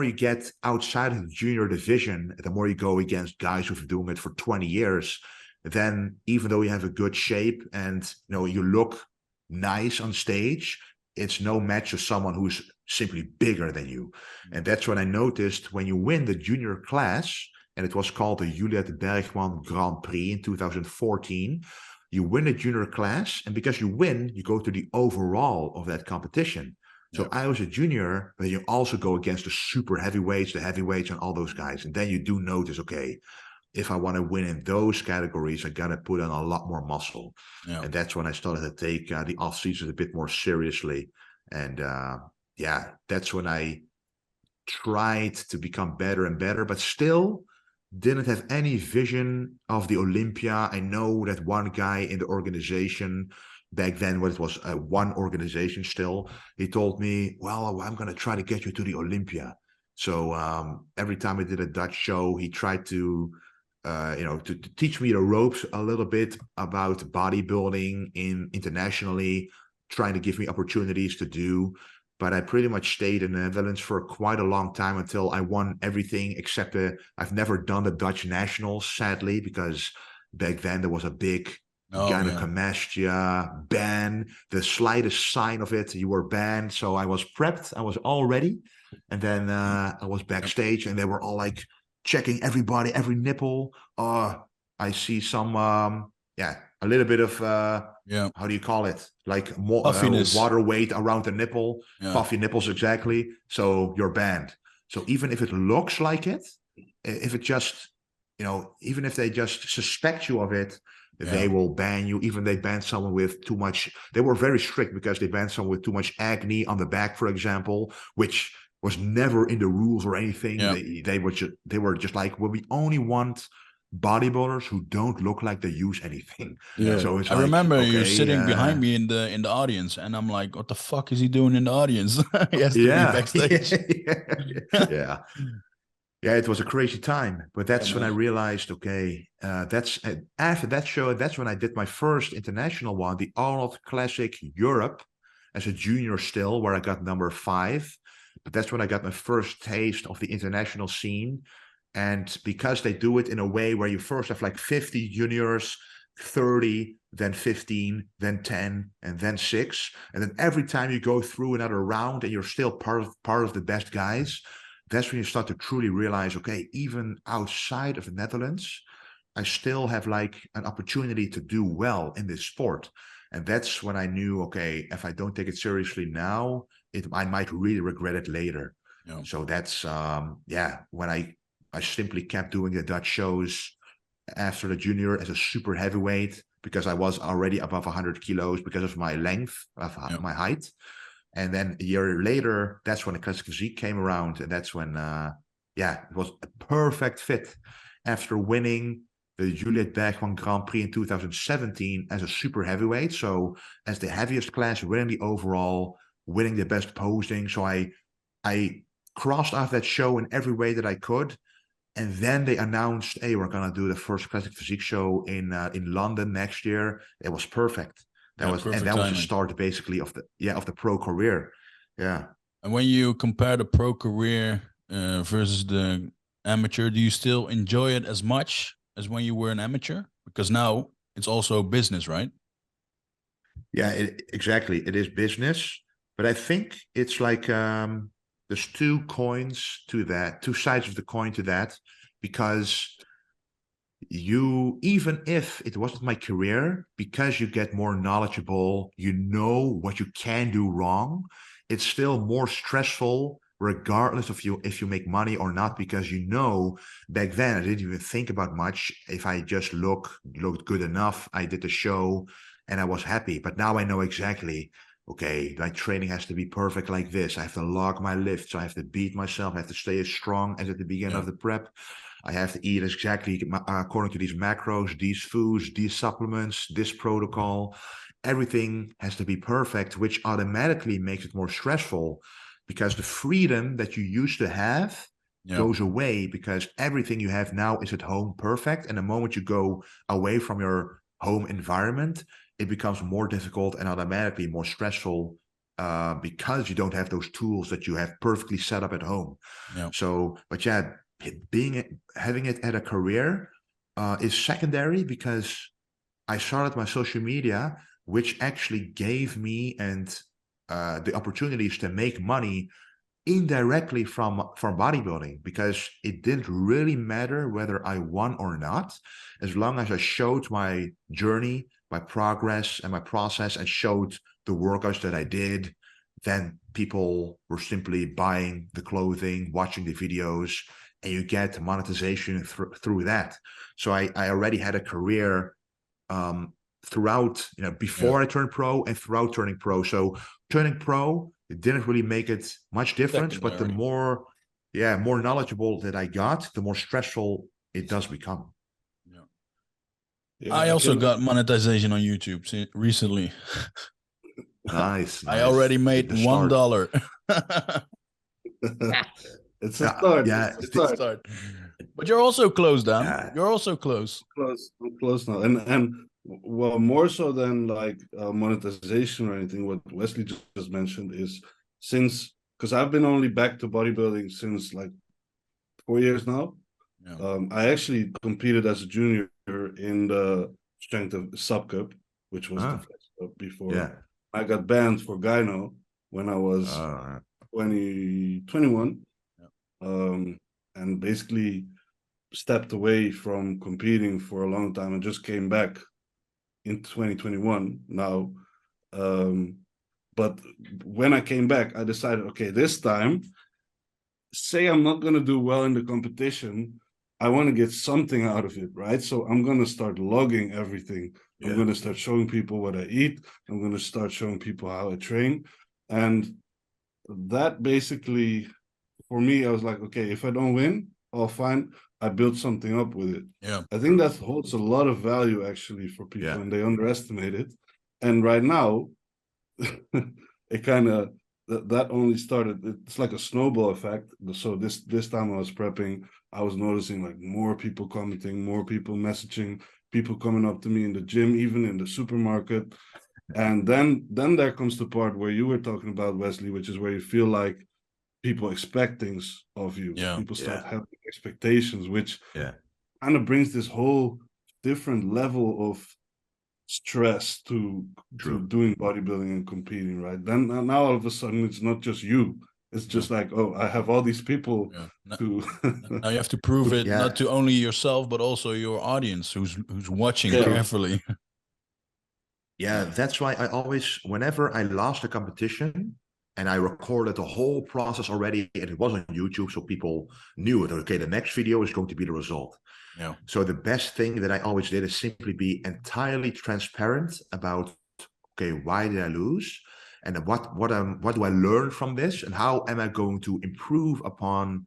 you get outside of the junior division, the more you go against guys who've been doing it for 20 years, then even though you have a good shape and you look nice on stage, it's no match of someone who's simply bigger than you. And that's when I noticed, when you win the junior class, and it was called the Juliet Bergman Grand Prix in 2014, you win the junior class, and because you win, you go to the overall of that competition. So I was a junior, but you also go against the super heavyweights, the heavyweights, and all those guys. And then you do notice, okay, if I want to win in those categories, I got to put on a lot more muscle. And that's when I started to take the off season a bit more seriously. And that's when I tried to become better and better, but still didn't have any vision of the Olympia. I know that one guy in the organization back then, when it was one organization still, he told me, well, I'm going to try to get you to the Olympia. So every time I did a Dutch show, he tried to teach me the ropes a little bit about bodybuilding internationally, trying to give me opportunities to do. But I pretty much stayed in the Netherlands for quite a long time until I won everything except I've never done the Dutch nationals, sadly, because back then there was a big gynecomastia ban. The slightest sign of it, you were banned. So I was prepped. I was all ready. And then I was backstage, and they were all like checking everybody, every nipple. I see some, a little bit of, how do you call it? Like more water weight around the nipple, puffy nipples, exactly. So you're banned. So even if it looks like it, if it just, even if they just suspect you of it, they will ban you. Even they banned someone with too much. They were very strict because they banned someone with too much acne on the back, for example, which was never in the rules or anything. They were just like, well, we only want bodybuilders who don't look like they use anything. So it's I remember you sitting behind me in the audience, and I'm like, what the fuck is he doing in the audience? He has to be backstage. It was a crazy time. But that's when I realized, okay, that's after that show, that's when I did my first international one, the Arnold Classic Europe, as a junior still, where I got number 5. But that's when I got my first taste of the international scene. And because they do it in a way where you first have like 50 juniors, 30, then 15, then 10, and then 6. And then every time you go through another round and you're still part of the best guys, that's when you start to truly realize, okay, even outside of the Netherlands, I still have like an opportunity to do well in this sport. And that's when I knew, okay, if I don't take it seriously now, I might really regret it later. So that's, when I simply kept doing the Dutch shows after the junior as a super heavyweight, because I was already above 100 kilos because of my length, of my height. And then a year later, that's when the classic physique came around. And that's when, it was a perfect fit. After winning the Juliet Bergman Grand Prix in 2017 as a super heavyweight, so as the heaviest class, winning the overall, winning the best posing. So I crossed off that show in every way that I could. And then they announced, hey, we're going to do the first classic physique show in London next year. It was perfect. That was the start basically of the pro career. Yeah. And when you compare the pro career versus the amateur, do you still enjoy it as much as when you were an amateur? Because now it's also business, right? Yeah, exactly. It is business, but I think it's like there's two sides of the coin to that, because even if it wasn't my career, because you get more knowledgeable, you know what you can do wrong, it's still more stressful regardless of if you make money or not, because back then I didn't even think about much. If I just looked good enough, I did the show and I was happy. But now I know exactly, okay, my training has to be perfect like this. I have to log my lifts. I have to beat myself. I have to stay as strong as at the beginning of the prep. I have to eat exactly according to these macros, these foods, these supplements, this protocol. Everything has to be perfect, which automatically makes it more stressful, because the freedom that you used to have goes away, because everything you have now is at home perfect. And the moment you go away from your home environment, it becomes more difficult and automatically more stressful, because you don't have those tools that you have perfectly set up at home. Yeah. So, but yeah, having it at a career is secondary, because I started my social media, which actually gave me the opportunities to make money indirectly from bodybuilding, because it didn't really matter whether I won or not, as long as I showed my journey, my progress, and my process, and showed the workouts that I did. Then people were simply buying the clothing, watching the videos, and you get monetization through that. So I already had a career throughout, before I turned pro and throughout turning pro. So turning pro, it didn't really make it much difference, but the more knowledgeable that I got, the more stressful it does become. Yeah, I also got monetization on YouTube recently. Nice. I already made $1. It's a start. Yeah, it's a start. But you're also close, Dan. Yeah. You're also close. I'm close now. And well, more so than like monetization or anything, what Wesley just mentioned is, because I've been only back to bodybuilding since like 4 years now. Yeah. I actually competed as a junior in the strength of sub cup, which was the first cup before. Yeah. I got banned for gyno when I was 21. Yeah. And basically stepped away from competing for a long time and just came back in 2021 now. But when I came back, I decided, okay, this time, say I'm not going to do well in the competition, I want to get something out of it, right? So I'm going to start logging everything. Yeah. I'm going to start showing people what I eat. I'm going to start showing people how I train. And that basically, for me, I was like, okay, if I don't win, I'll find I built something up with it. Yeah, I think that holds a lot of value actually for people, and they underestimate it. And right now, it kind of that only started. It's like a snowball effect. So this time I was prepping, I was noticing like more people commenting, more people messaging, people coming up to me in the gym, even in the supermarket. And then there comes the part where you were talking about, Wesley, which is where you feel like people expect things of you. Yeah. People start having expectations, which kind of brings this whole different level of stress to doing bodybuilding and competing, right? Then now all of a sudden it's not just you. It's just like, oh, I have all these people to now you have to prove it not to only yourself but also your audience who's watching carefully. Yeah, that's why I always, whenever I lost a competition, and I recorded the whole process already, and it was on YouTube, so people knew it. Okay, the next video is going to be the result. Yeah. So the best thing that I always did is simply be entirely transparent about, okay, why did I lose, and what do I learn from this, and how am I going to improve upon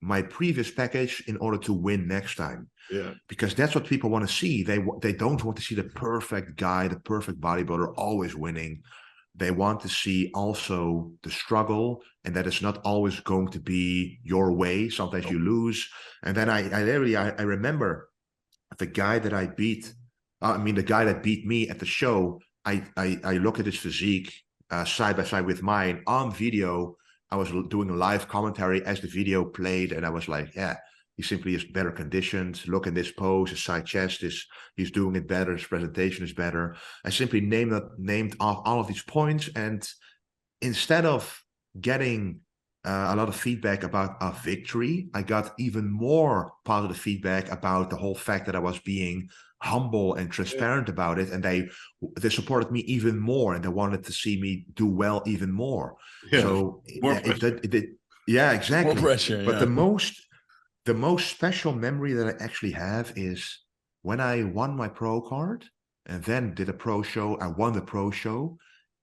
my previous package in order to win next time? Yeah, because that's what people want to see. They don't want to see the perfect guy, the perfect bodybuilder always winning. They want to see also the struggle, and that it's not always going to be your way. Sometimes you lose. And then I remember the guy that I beat. The guy that beat me at the show. I look at his physique side by side with mine on video. I was doing a live commentary as the video played, and I was like, yeah, he simply is better conditioned. Look at this pose, his side chest he's doing it better. His presentation is better. I simply named off all of these points, and instead of getting a lot of feedback about a victory, I got even more positive feedback about the whole fact that I was being humble and transparent about it, and they supported me even more, and they wanted to see me do well even more. Yeah. So yeah, exactly. More pressure. But the most special memory that I actually have is when I won my pro card and then did a pro show. I won the pro show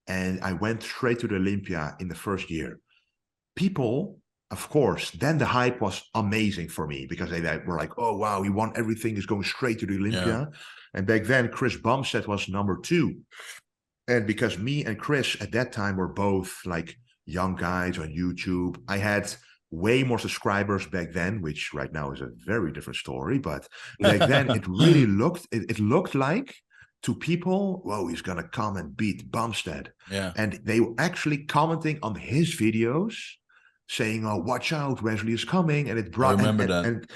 and I went straight to the Olympia in the first year. People, of course, then the hype was amazing for me because they were like, oh, wow, he won everything. He's going straight to the Olympia. Yeah. And back then, Chris Bumstead was number 2. And because me and Chris at that time were both like young guys on YouTube, I had way more subscribers back then, which right now is a very different story. But back then, it really it looked like to people, whoa, he's gonna come and beat Bumstead. Yeah. And they were actually commenting on his videos, saying, "Oh, watch out, Wesley is coming." And it brought. I remember that.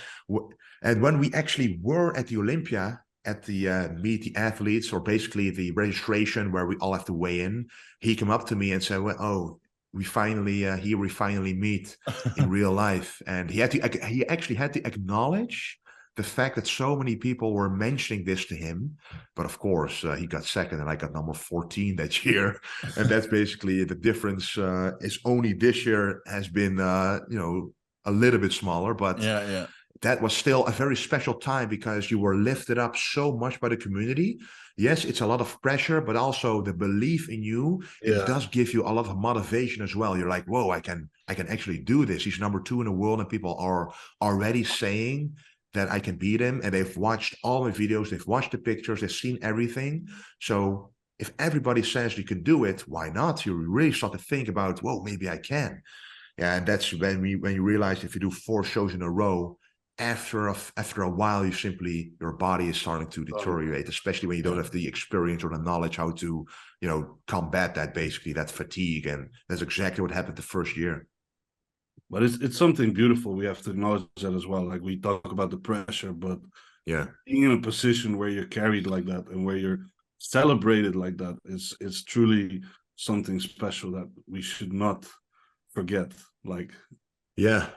And when we actually were at the Olympia, at the meet the athletes, or basically the registration where we all have to weigh in, he came up to me and said, "Well, oh, we finally meet in real life." And he actually had to acknowledge the fact that so many people were mentioning this to him. But of course, he got second and I got number 14 that year. And that's basically the difference. Is only this year has been, a little bit smaller, but Yeah. that was still a very special time because you were lifted up so much by the community. Yes, it's a lot of pressure, but also the belief in you, it does give you a lot of motivation as well. You're like, whoa, I can actually do this. He's number 2 in the world, and people are already saying that I can beat him. And they've watched all my videos, they've watched the pictures, they've seen everything. So if everybody says you can do it, why not? You really start to think about, whoa, maybe I can. Yeah, and that's when you realize if you do 4 shows in a row, after a while, your body is starting to deteriorate, especially when you don't have the experience or the knowledge how to, combat that, basically that fatigue. And that's exactly what happened the first year. But it's something beautiful. We have to acknowledge that as well. Like, we talk about the pressure, but yeah, being in a position where you're carried like that and where you're celebrated like that is truly something special that we should not forget. Like, yeah,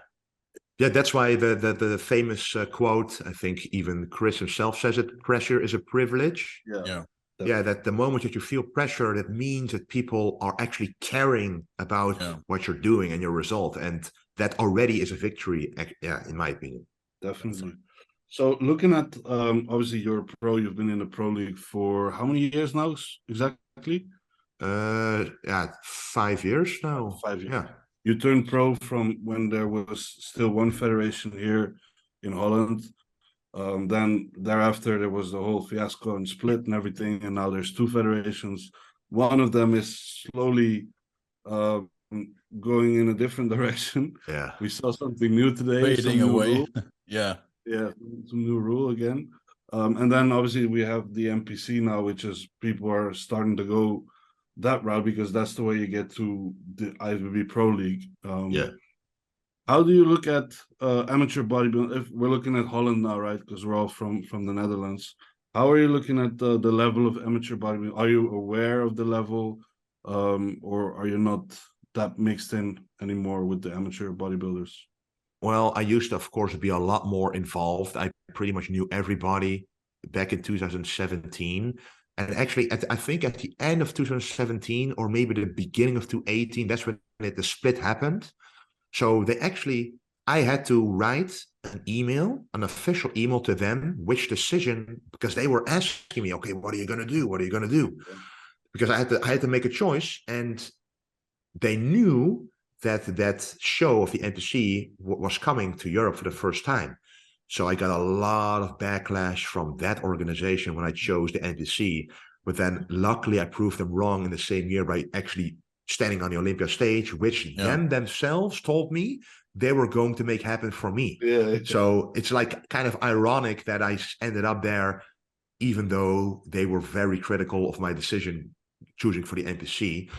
that's why the famous quote, I think even Chris himself says it: pressure is a privilege. Yeah, that the moment that you feel pressure, that means that people are actually caring about what you're doing and your result, and that already is a victory. Yeah, in my opinion. Definitely. So looking at obviously you're a pro, you've been in the pro league for how many years now exactly? 5 years now. 5 years. Yeah. You turned pro from when there was still one federation here in Holland. Then thereafter there was the whole fiasco and split and everything, and now there's 2 federations. One of them is slowly going in a different direction. Yeah, we saw something new today. Fading away. Yeah, some new rule again. And then obviously we have the NPC now, which is people are starting to go that route because that's the way you get to the IFBB Pro League. How do you look at amateur bodybuilding? If we're looking at Holland now, right? Because we're all from the Netherlands. How are you looking at the level of amateur bodybuilding? Are you aware of the level, or are you not that mixed in anymore with the amateur bodybuilders? Well, I used to, of course, be a lot more involved. I pretty much knew everybody back in 2017. And actually, I think at the end of 2017, or maybe the beginning of 2018, that's when the split happened. So I had to write an official email to them, which decision, because they were asking me, okay, what are you going to do? What are you going to do? Because I had to make a choice, and they knew that show of the NPC was coming to Europe for the first time. So I got a lot of backlash from that organization when I chose the NPC. But then luckily I proved them wrong in the same year by actually standing on the Olympia stage, which them themselves told me they were going to make happen for me. So it's like kind of ironic that I ended up there, even though they were very critical of my decision choosing for the NPC.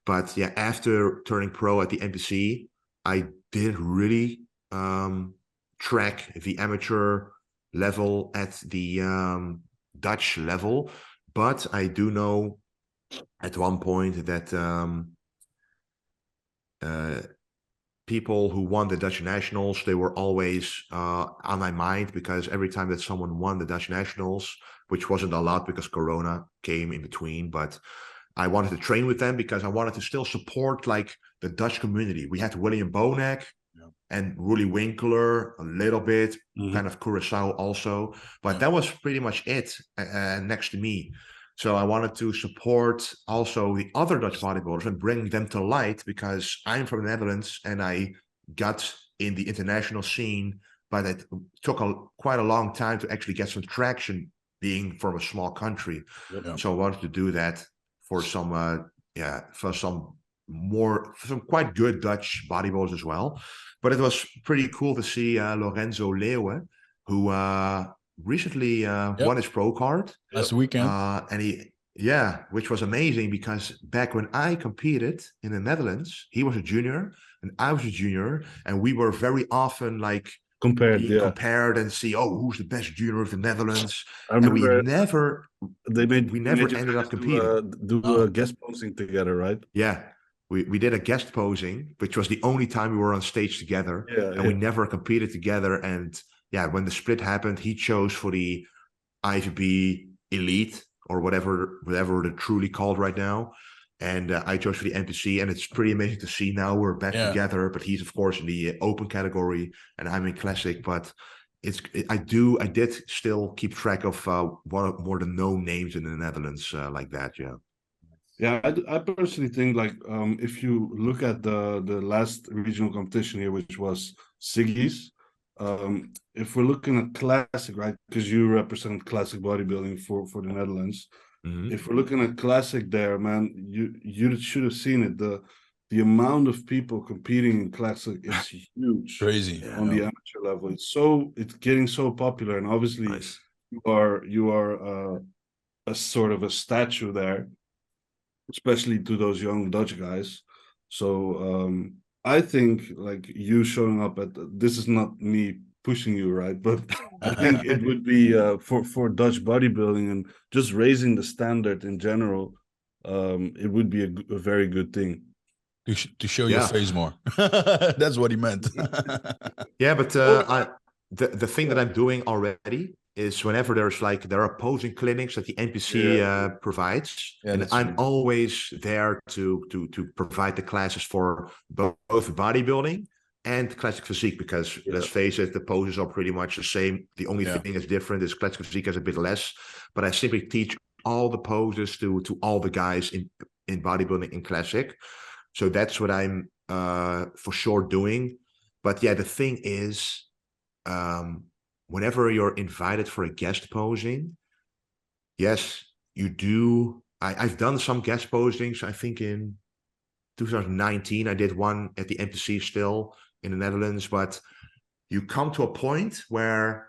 But yeah, after turning pro at the NPC, I didn't really track the amateur level at the Dutch level. But I do know at one point that people who won the Dutch Nationals, they were always on my mind, because every time that someone won the Dutch Nationals, which wasn't a lot because Corona came in between, but I wanted to train with them because I wanted to still support like the Dutch community. We had William Bonek and Roelie Winkler a little bit, kind of Curaçao also, but that was pretty much it next to me. So I wanted to support also the other Dutch bodybuilders and bring them to light, because I'm from the Netherlands and I got in the international scene, but it took quite a long time to actually get some traction being from a small country. So I wanted to do that for some some quite good Dutch bodybuilders as well. But it was pretty cool to see Lorenzo Leeuwen, who recently won his pro card. Last weekend. Which was amazing because back when I competed in the Netherlands, he was a junior and I was a junior, and we were very often like compared and see, oh, who's the best junior of the Netherlands? And we never ended up competing. Do a guest posing together, right? Yeah. We did a guest posing, which was the only time we were on stage together, and we never competed together. And yeah, when the split happened, he chose for the IFB Elite or whatever they're truly called right now, and I chose for the NPC. And it's pretty amazing to see now we're back together. But he's of course in the open category, and I'm in classic. But I did still keep track of more than known names in the Netherlands like that. Yeah. Yeah, I personally think like if you look at the last regional competition here, which was Siggy's, if we're looking at classic, right? Because you represent classic bodybuilding for the Netherlands. Mm-hmm. If we're looking at classic there, man, you should have seen it. The amount of people competing in classic is huge. Crazy on the amateur level. It's getting so popular, and obviously Nice. you are a sort of a statue there, especially to those young Dutch guys. So I think like you showing up at this is not me pushing you, right? But I think it would be for Dutch bodybuilding and just raising the standard in general. It would be a very good thing. To show your face more. That's what he meant. Yeah, but the thing that I'm doing already is whenever there are posing clinics that the NPC provides, and I'm always there to provide the classes for both bodybuilding and classic physique, because let's face it, the poses are pretty much the same. The only thing that's different is classic physique has a bit less, but I simply teach all the poses to all the guys in bodybuilding in classic. So that's what I'm for sure doing. But yeah, the thing is, whenever you're invited for a guest posing, yes, you do. I've done some guest posings. I think in 2019, I did one at the NPC still in the Netherlands. But you come to a point where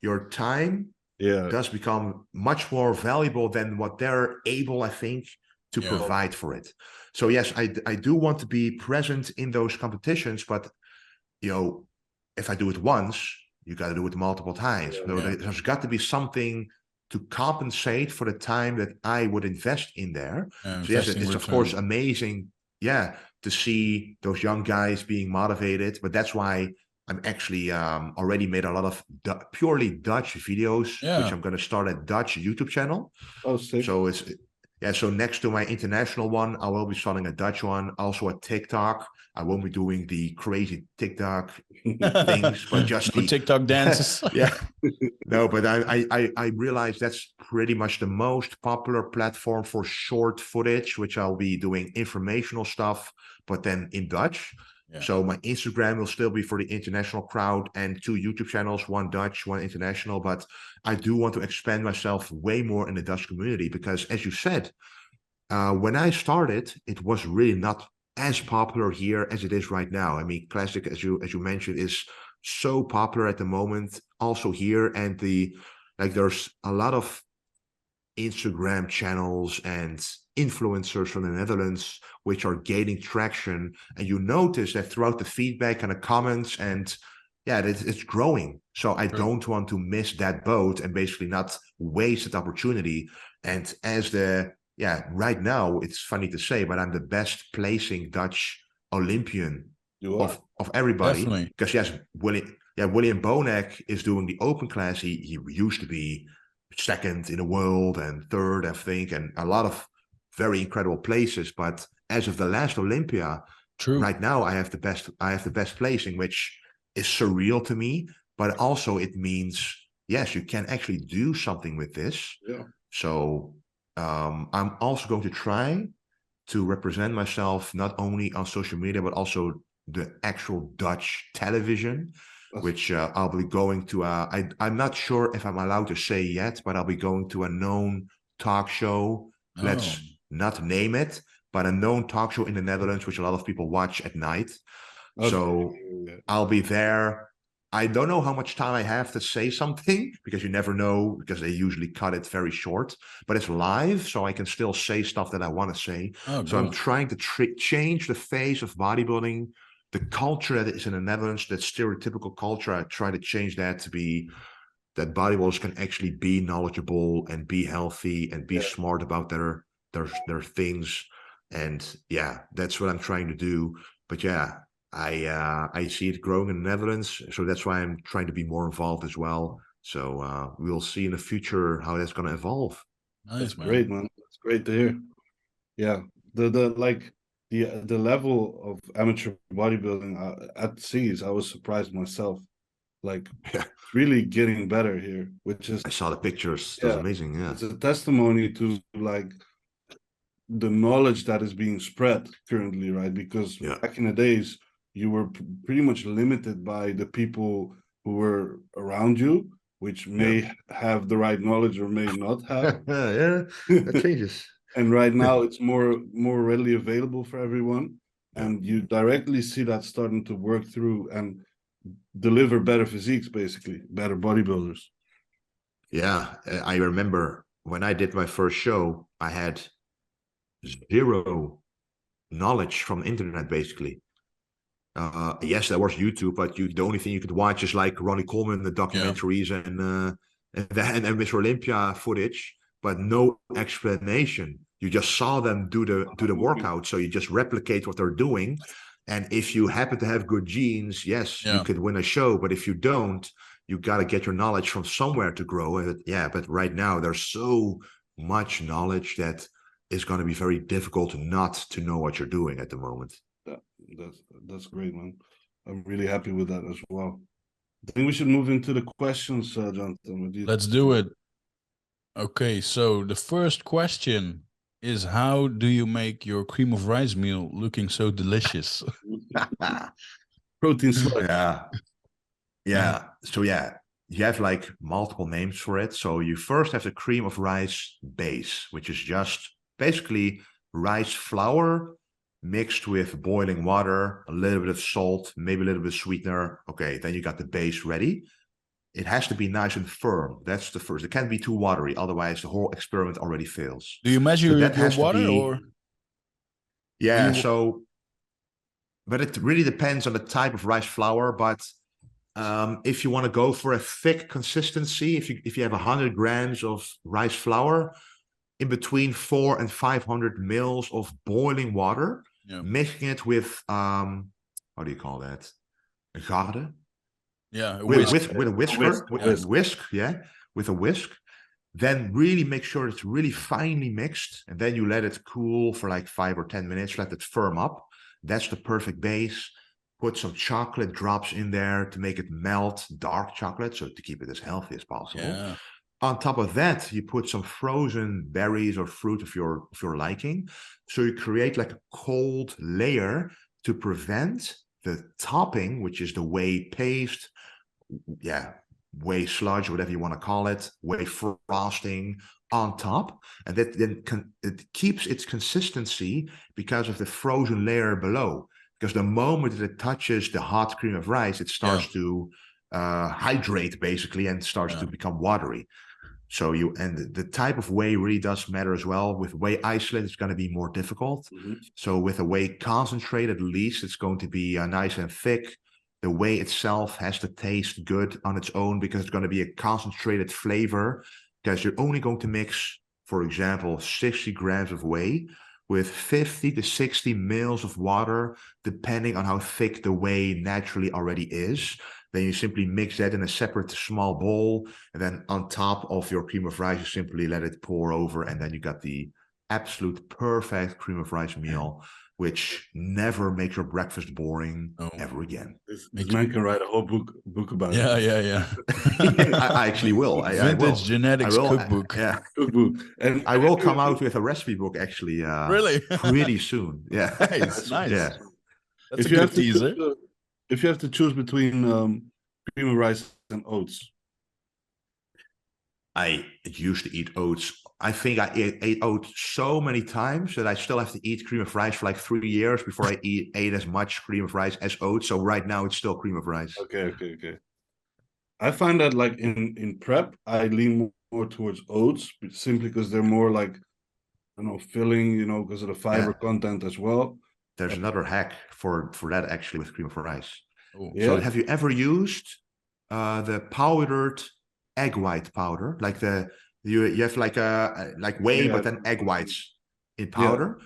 your time does become much more valuable than what they're able, I think, to provide for it. So yes, I do want to be present in those competitions, but if I do it once, you got to do it multiple times. So there's got to be something to compensate for the time that I would invest in there. So yes, it's of course amazing, to see those young guys being motivated. But that's why I'm actually already made a lot of purely Dutch videos, which I'm going to start a Dutch YouTube channel. Oh, sick. So it's so next to my international one, I will be starting a Dutch one, also a TikTok. I won't be doing the crazy TikTok things, but just the TikTok dances. No, but I realize that's pretty much the most popular platform for short footage, which I'll be doing informational stuff, but then in Dutch. So my Instagram will still be for the international crowd, and 2 YouTube channels, one Dutch, one international. But I do want to expand myself way more in the Dutch community, because as you said, when I started, it was really not as popular here as it is right now. I mean, classic, as you mentioned, is so popular at the moment, also here, and there's a lot of Instagram channels and influencers from the Netherlands which are gaining traction, and you notice that throughout the feedback and the comments, and it's growing. So I don't want to miss that boat and basically not waste that opportunity. And as right now, it's funny to say, but I'm the best placing Dutch Olympian of everybody. Definitely. Because William Bonek is doing the open class. He used to be second in the world and third, I think, and a lot of very incredible places. But as of the last Olympia, right now I have the best placing, which is surreal to me. But also it means, yes, you can actually do something with this. So I'm also going to try to represent myself not only on social media, but also the actual Dutch television, which I'll be going to. I'm not sure if I'm allowed to say yet, but I'll be going to a known talk show. Let's not name it, but a known talk show in the Netherlands, which a lot of people watch at night. Okay. So I'll be there. I don't know how much time I have to say something, because you never know, because they usually cut it very short, but it's live, so I can still say stuff that I want to say. Oh, So I'm good. trying to change the face of bodybuilding, the culture that is in the Netherlands, that stereotypical culture. I try to change that to be that bodybuilders can actually be knowledgeable and be healthy and be smart about their things. And yeah, that's what I'm trying to do. But yeah, I see it growing in the Netherlands, so that's why I'm trying to be more involved as well. So we'll see in the future how that's going to evolve. Nice, That's man. great, man. That's great to hear. Yeah, the level of amateur bodybuilding at Seas, I was surprised myself. Like, Yeah. it's really getting better here, which is I saw the pictures. It was amazing. Yeah, it's a testimony to like the knowledge that is being spread currently, right? Because back in the days, you were pretty much limited by the people who were around you, which may have the right knowledge or may not have. Yeah, that changes. And right now it's more readily available for everyone. And you directly see that starting to work through and deliver better physiques, basically, better bodybuilders. Yeah, I remember when I did my first show, I had zero knowledge from the internet, basically. Yes, there was YouTube, but the only thing you could watch is like Ronnie Coleman, the documentaries, and Mr. Olympia footage, but no explanation. You just saw them do the workout, so you just replicate what they're doing. And if you happen to have good genes, yes, you could win a show. But if you don't, you got to get your knowledge from somewhere to grow. And but right now there's so much knowledge that it's going to be very difficult not to know what you're doing at the moment. Yeah, that's great, man. I'm really happy with that as well. I think we should move into the questions, Jonathan. Let's do it. Okay, so the first question is, how do you make your cream of rice meal looking so delicious? Protein sludge. Yeah. So yeah, you have like multiple names for it. So you first have the cream of rice base, which is just basically rice flour mixed with boiling water, a little bit of salt, maybe a little bit of sweetener. Okay, then you got the base ready. It has to be nice and firm. That's the first. It can't be too watery, otherwise the whole experiment already fails. Do you measure your water or? Yeah, but it really depends on the type of rice flour. But if you want to go for a thick consistency, if you have 100 grams of rice flour, in between 400 and 500 mils of boiling water, mixing it with how do you call that? A garde? Yeah, with a whisker, with a whisk. Then really make sure it's really finely mixed, and then you let it cool for like 5 or 10 minutes. Let it firm up. That's the perfect base. Put some chocolate drops in there to make it melt, dark chocolate, so to keep it as healthy as possible. Yeah. On top of that, you put some frozen berries or fruit of your liking. So you create like a cold layer to prevent the topping, which is the whey paste, whey sludge, whatever you want to call it, whey frosting on top. And that then it keeps its consistency because of the frozen layer below. Because the moment that it touches the hot cream of rice, it starts to hydrate basically and starts to become watery. So the type of whey really does matter as well. With whey isolate, it's going to be more difficult. So with a whey concentrate, at least it's going to be nice and thick. The whey itself has to taste good on its own because it's going to be a concentrated flavor. Because you're only going to mix, for example, 60 grams of whey with 50 to 60 mils of water, depending on how thick the whey naturally already is. Then you simply mix that in a separate small bowl. And then on top of your cream of rice, you simply let it pour over. And then you got the absolute perfect cream of rice meal, which never makes your breakfast boring ever again. This man can write a whole book about it. Yeah. I actually will. Vintage genetics cookbook. Cookbook. And I will come out with a recipe book actually. Really? Pretty soon. Yeah. Nice. Yeah. That's a good teaser. If you have to choose between cream of rice and oats, I used to eat oats. I think I ate oats so many times that I still have to eat cream of rice for like 3 years before I ate as much cream of rice as oats. So right now it's still cream of rice. Okay. I find that like in prep, I lean more towards oats simply because they're more like, I don't know, filling, because of the fiber content as well. There's another hack for that actually with cream of rice. Oh. So Yeah. have you ever used the powdered egg white powder? Like you have like whey, but then egg whites in powder.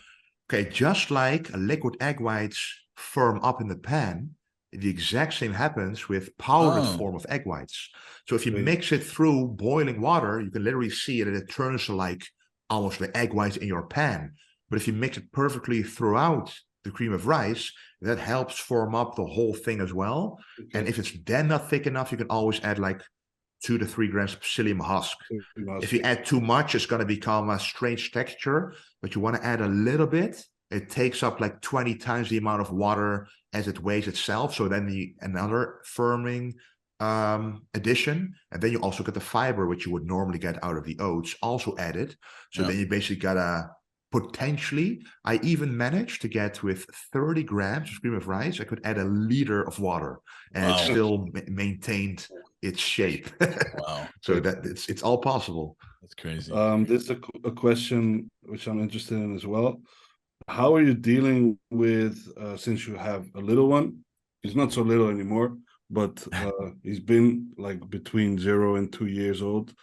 Okay, just like liquid egg whites firm up in the pan, the exact same happens with powdered form of egg whites. So if you mix it through boiling water, you can literally see it, and it turns like almost the egg whites in your pan. But if you mix it perfectly throughout the cream of rice, that helps form up the whole thing as well. Okay. And if it's then not thick enough, you can always add like 2 to 3 grams of psyllium husk. If you add too much, it's going to become a strange texture, but you want to add a little bit. It takes up like 20 times the amount of water as it weighs itself. So then another firming addition. And then you also get the fiber, which you would normally get out of the oats, also added. So then you basically got a potentially, I even managed to get with 30 grams of cream of rice, I could add a liter of water and it still maintained its shape. Wow. So that it's all possible. That's crazy. This is a question which I'm interested in as well. How are you dealing with, since you have a little one? He's not so little anymore, but he's been like between 0 and 2 years old.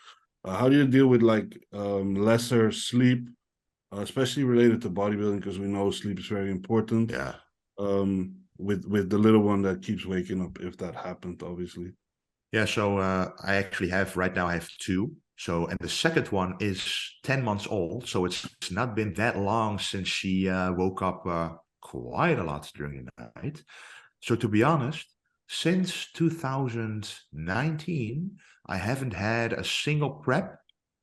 How do you deal with like lesser sleep, especially related to bodybuilding, because we know sleep is very important. Yeah. With the little one that keeps waking up, if that happened, obviously. Yeah. So I actually have right now I have 2. So, and the second one is 10 months old. So it's not been that long since she woke up quite a lot during the night. So to be honest, since 2019, I haven't had a single prep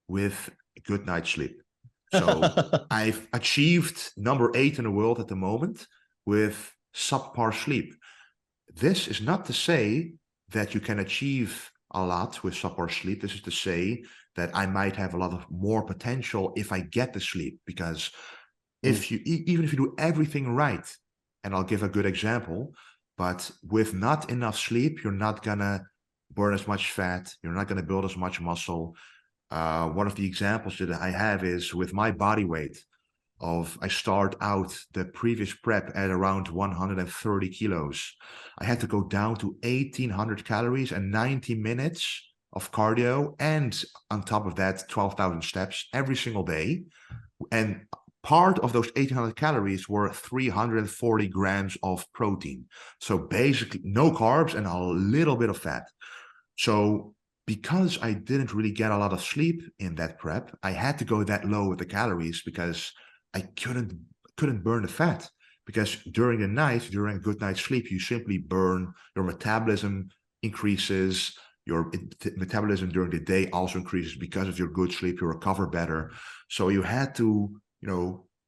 with a good night's sleep. So I've achieved number 8 in the world at the moment with subpar sleep. This is not to say that you can achieve a lot with subpar sleep. This is to say that I might have a lot of more potential if I get the sleep, because if you even if you do everything right, and I'll give a good example, but with not enough sleep, you're not gonna burn as much fat, you're not gonna build as much muscle. One of the examples that I have is with my body weight. I start out the previous prep at around 130 kilos. I had to go down to 1,800 calories and 90 minutes of cardio, and on top of that, 12,000 steps every single day. And part of those 1,800 calories were 340 grams of protein. So basically no carbs and a little bit of fat. So because I didn't really get a lot of sleep in that prep, I had to go that low with the calories because I couldn't burn the fat. Because during the night, during a good night's sleep, you simply burn, your metabolism increases, your metabolism during the day also increases because of your good sleep, you recover better. So you had to,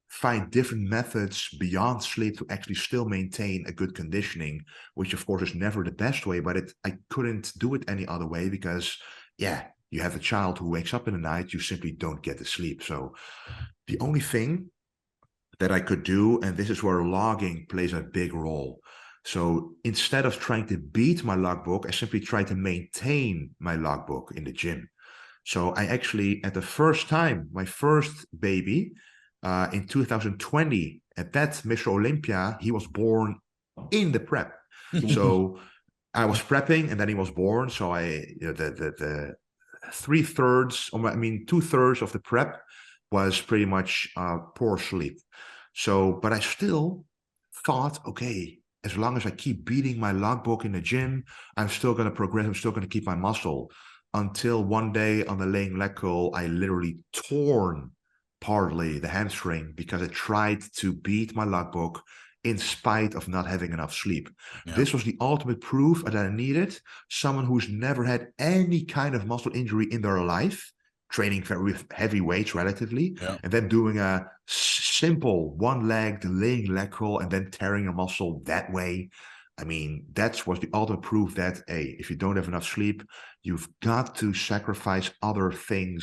find different methods beyond sleep to actually still maintain a good conditioning, which of course is never the best way, but I couldn't do it any other way because, you have a child who wakes up in the night, you simply don't get to sleep. So the only thing that I could do, and this is where logging plays a big role. So instead of trying to beat my logbook, I simply try to maintain my logbook in the gym. So I actually, at the first time, my first baby in 2020, at that Mr. Olympia, he was born in the prep. So I was prepping and then he was born. So the 2/3 of the prep was pretty much poor sleep. So, but I still thought, okay, as long as I keep beating my logbook in the gym, I'm still going to progress. I'm still going to keep my muscle. Until one day on the laying leg curl, I literally torn partly the hamstring because I tried to beat my logbook in spite of not having enough sleep. Yeah. This was the ultimate proof that I needed someone who's never had any kind of muscle injury in their life, training with heavy weights relatively, and then doing a simple one-legged laying leg curl and then tearing a muscle that way. I mean, that's was the ultimate proof that, hey, if you don't have enough sleep, you've got to sacrifice other things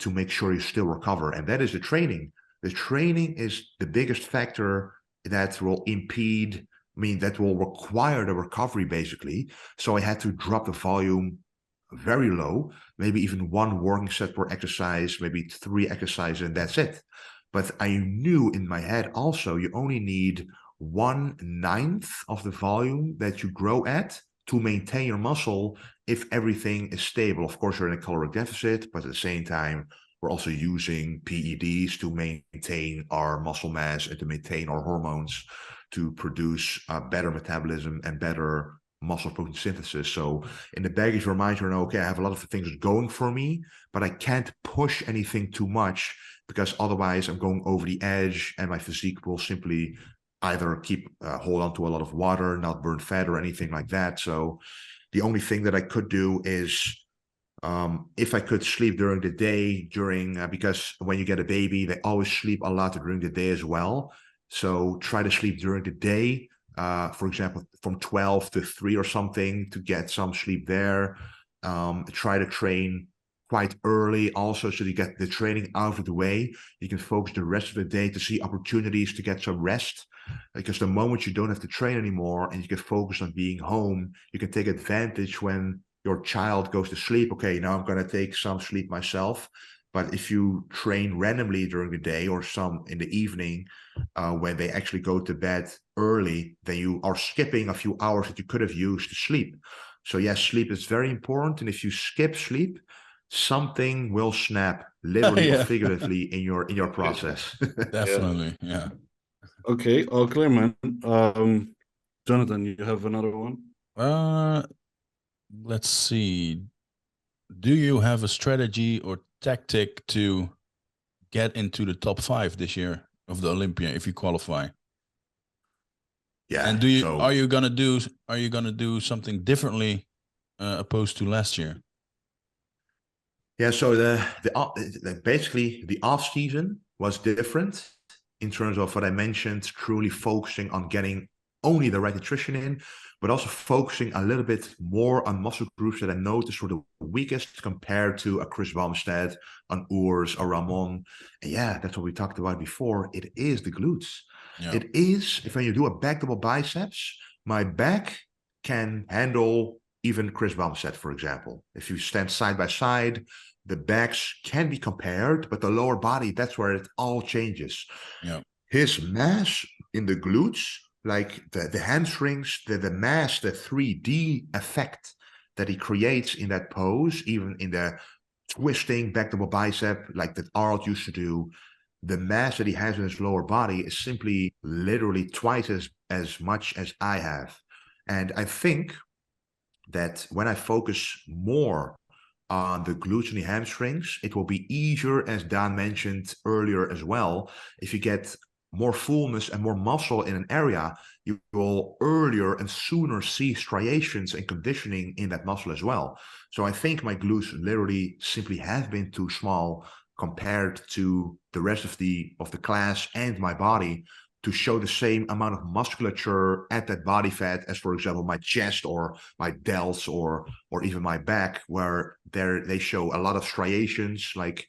to make sure you still recover. And that is the training. The training is the biggest factor that will impede, I mean, that will require the recovery, basically. So I had to drop the volume very low, maybe even one working set per exercise, maybe 3 exercises, and that's it. But I knew in my head also, you only need 1/9 of the volume that you grow at to maintain your muscle if everything is stable. Of course, you're in a caloric deficit, but at the same time, we're also using PEDs to maintain our muscle mass and to maintain our hormones to produce better metabolism and better muscle protein synthesis. So in the back of your mind, you know, okay, I have a lot of things going for me, but I can't push anything too much because otherwise I'm going over the edge and my physique will simply either keep hold on to a lot of water, not burn fat or anything like that. So the only thing that I could do is if I could sleep during the day because when you get a baby, they always sleep a lot during the day as well. So try to sleep during the day, for example, from 12 to 3 or something to get some sleep there. Try to train quite early also so you get the training out of the way. You can focus the rest of the day to see opportunities to get some rest. Because the moment you don't have to train anymore and you can focus on being home, you can take advantage when your child goes to sleep. Okay, now I'm going to take some sleep myself. But if you train randomly during the day or some in the evening, when they actually go to bed early, then you are skipping a few hours that you could have used to sleep. So yes, sleep is very important. And if you skip sleep, something will snap, literally or figuratively, in your process. Definitely, yeah. Okay, all clear, man. Jonathan, you have another one? Let's see. Do you have a strategy or tactic to get into the top 5 this year of the Olympia if you qualify? Yeah. And are you gonna do something differently opposed to last year? Yeah, so basically the off season was different in terms of what I mentioned, truly focusing on getting only the right nutrition in, but also focusing a little bit more on muscle groups that I noticed were the weakest compared to a Chris Bumstead, an Urs, a Ramon. And yeah, that's what we talked about before. It is the glutes. Yeah. It is, if when you do a back double biceps, my back can handle even Chris Bumstead, for example. If you stand side by side, the backs can be compared, but the lower body, that's where it all changes. Yeah. His mass in the glutes, like the hamstrings, the mass, the 3D effect that he creates in that pose, even in the twisting back double bicep, like that Arnold used to do, the mass that he has in his lower body is simply literally twice as much as I have. And I think that when I focus more on the glutes and the hamstrings, it will be easier, as Dan mentioned earlier as well. If you get more fullness and more muscle in an area, you will earlier and sooner see striations and conditioning in that muscle as well. So I think my glutes literally simply have been too small compared to the rest of the class and my body to show the same amount of musculature at that body fat as, for example, my chest or my delts or even my back, where they show a lot of striations, like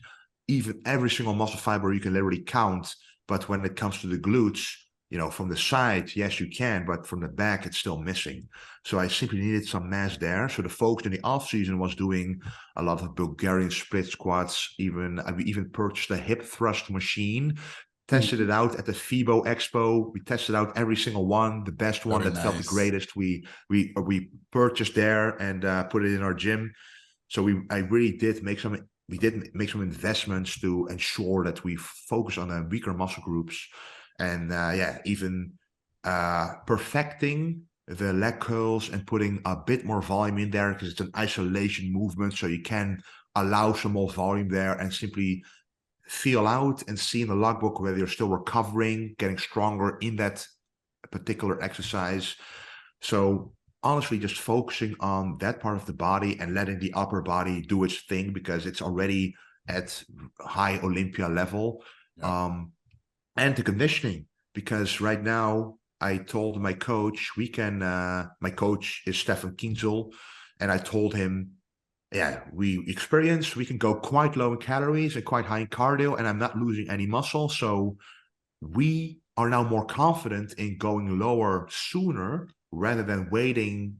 even every single muscle fiber you can literally count. But when it comes to the glutes, you know, from the side, yes, you can, but from the back, it's still missing. So I simply needed some mass there. So the focus in the off season was doing a lot of Bulgarian split squats. We even purchased a hip thrust machine, tested it out at the FIBO Expo. We tested out every single one, the best one Very that felt the nice. greatest. We purchased there and put it in our gym. So we did make some investments to ensure that we focus on the weaker muscle groups, and even perfecting the leg curls and putting a bit more volume in there because it's an isolation movement, so you can allow some more volume there and simply feel out and see in the logbook whether you're still recovering, getting stronger in that particular exercise. So honestly, just focusing on that part of the body and letting the upper body do its thing because it's already at high Olympia level. Yeah. And the conditioning, because right now I told my coach, my coach is Stefan Kienzel, and I told him, yeah, we can go quite low in calories and quite high in cardio, and I'm not losing any muscle. So we are now more confident in going lower sooner rather than waiting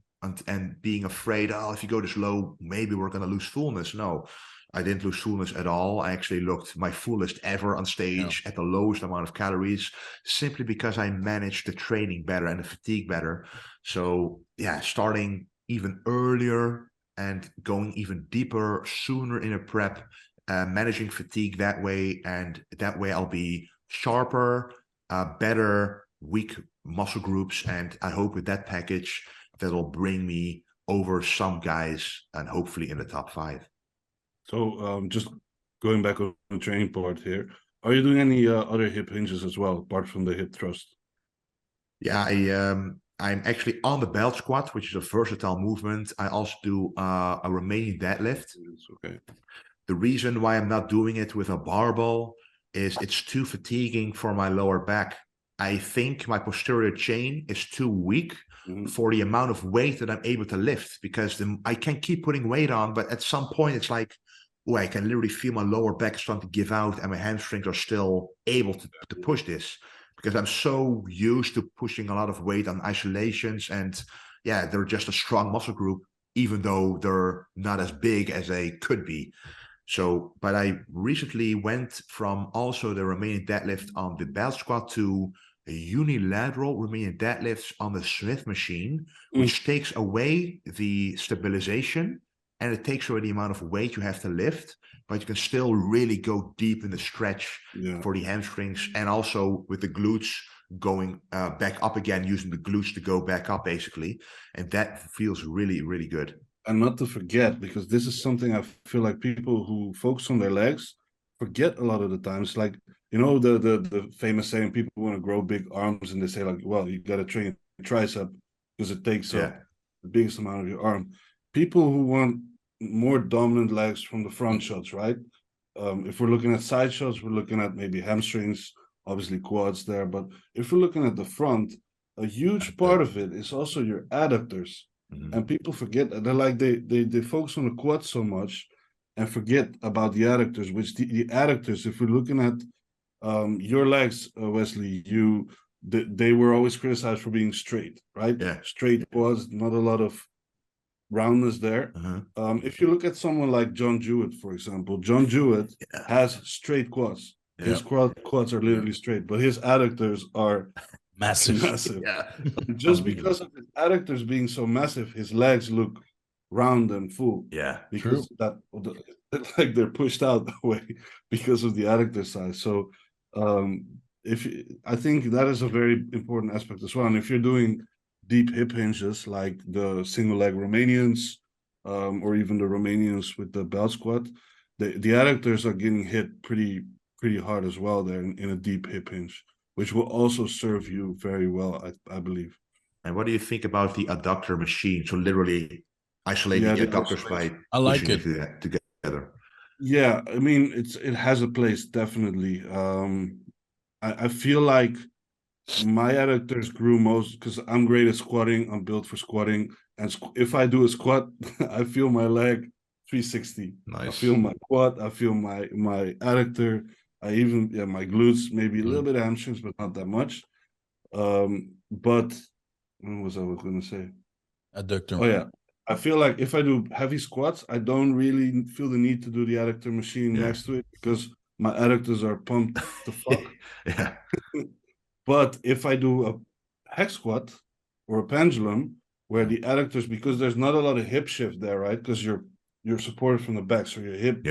and being afraid, oh, if you go this low, maybe we're going to lose fullness. No, I didn't lose fullness at all. I actually looked my fullest ever on stage at the lowest amount of calories, simply because I managed the training better and the fatigue better. So yeah, starting even earlier and going even deeper sooner in a prep, managing fatigue that way, and that way I'll be sharper, better, weak muscle groups, and I hope with that package that'll bring me over some guys and hopefully in the top 5. So just going back on the training part here, are you doing any other hip hinges as well, apart from the hip thrust? Yeah, I'm actually on the belt squat, which is a versatile movement. I also do a Romanian deadlift. Okay. The reason why I'm not doing it with a barbell is it's too fatiguing for my lower back. I think my posterior chain is too weak for the amount of weight that I'm able to lift, because I can keep putting weight on, but at some point it's like, oh, I can literally feel my lower back starting to give out and my hamstrings are still able to push this, because I'm so used to pushing a lot of weight on isolations, and yeah, they're just a strong muscle group, even though they're not as big as they could be. So, but I recently went from also the Romanian deadlift on the belt squat to a unilateral Romanian deadlifts on the Smith machine, which takes away the stabilization and it takes away the amount of weight you have to lift, but you can still really go deep in the stretch for the hamstrings, and also with the glutes going back up again, using the glutes to go back up basically. And that feels really, really good. And not to forget, because this is something I feel like people who focus on their legs forget a lot of the times. Like, you know, the famous saying, people want to grow big arms and they say like, well, you got to train your tricep because it takes up the biggest amount of your arm. People who want more dominant legs from the front shots, right? If we're looking at side shots, we're looking at maybe hamstrings, obviously quads there. But if we're looking at the front, a huge part of it is also your adductors. And people forget that. They're like, they focus on the quads so much and forget about the adductors, which the adductors, if we're looking at your legs, Wesley, they were always criticized for being straight, right? Yeah. Straight quads, not a lot of roundness there. If you look at someone like John Jewett, for example, John Jewett has straight quads. His quads are literally straight, but his adductors are massive. Just because of his adductors being so massive, his legs look round and full. Because like they're pushed out that way because of the adductor size. So I think that is a very important aspect as well. And if you're doing deep hip hinges like the single leg Romanians, or even the Romanians with the belt squat, the adductors are getting hit pretty hard as well there in a deep hip hinge, which will also serve you very well, I believe. And what do you think about the adductor machine? So literally isolating the adductors by pushing it together. Yeah, I mean, it has a place, definitely. I feel like my adductors grew most because I'm great at squatting. I'm built for squatting. And if I do a squat, I feel my leg 360. Nice. I feel my quad. I feel my adductor. I even, my glutes, maybe a little bit of hamstrings, but not that much. But what was I going to say? Adductor. Oh, yeah. I feel like if I do heavy squats, I don't really feel the need to do the adductor machine next to it because my adductors are pumped to fuck. But if I do a hex squat or a pendulum, where the adductors, because there's not a lot of hip shift there, right? Because you're supported from the back, so your hips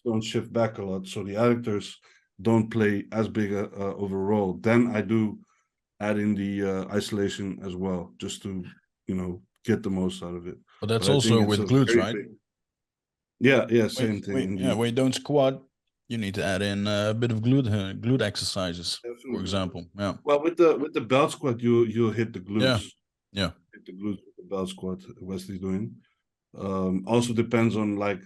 don't shift back a lot, so the adductors don't play as big of a role. Then I do add in the isolation as well, just to get the most out of it. But that's also with glutes, right? Same thing. When you don't squat, you need to add in a bit of glute exercises, for example. Yeah. Well, with the belt squat, you'll hit the glutes. Yeah. Hit the glutes with the belt squat. Wesley's doing. Also depends on like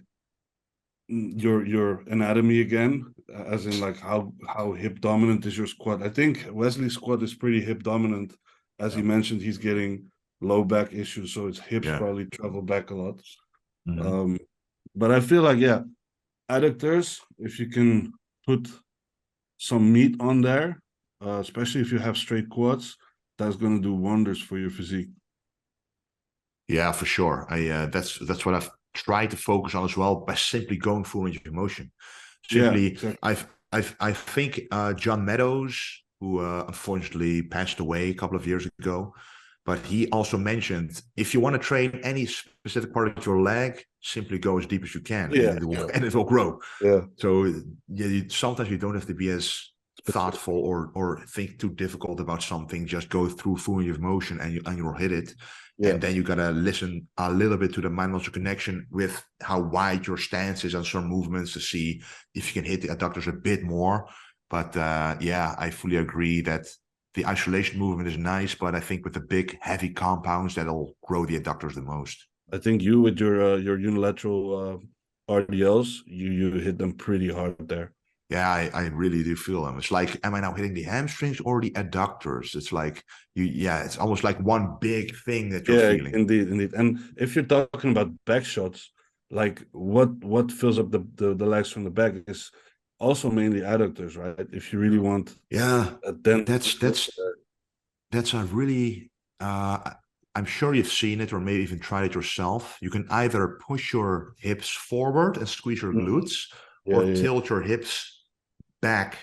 your anatomy again, as in like how hip dominant is your squat. I think Wesley's squat is pretty hip dominant, as he mentioned, he's getting low back issues, so his hips probably travel back a lot. But I feel like, yeah, adductors, if you can put some meat on there, especially if you have straight quads, that's going to do wonders for your physique. Yeah, for sure. That's what I've tried to focus on as well by simply going full range of motion. Simply, I think John Meadows, who unfortunately passed away a couple of years ago, but he also mentioned if you want to train any specific part of your leg, simply go as deep as you can, and it will grow. Yeah. So sometimes you don't have to be as thoughtful or think too difficult about something. Just go through full range of motion and you'll hit it. Yeah. And then you gotta listen a little bit to the mind-muscle connection with how wide your stance is on some movements to see if you can hit the adductors a bit more. But yeah, I fully agree that the isolation movement is nice, but I think with the big heavy compounds that'll grow the adductors the most. I think you with your unilateral RDLs, you hit them pretty hard there. Yeah, I really do feel them. It's like, am I now hitting the hamstrings or the adductors? It's like it's almost like one big thing that you're feeling. Indeed. And if you're talking about back shots, like what fills up the legs from the back is also mainly adductors, right? If you really want, then that's a really I'm sure you've seen it or maybe even tried it yourself. You can either push your hips forward and squeeze your glutes, or tilt your hips back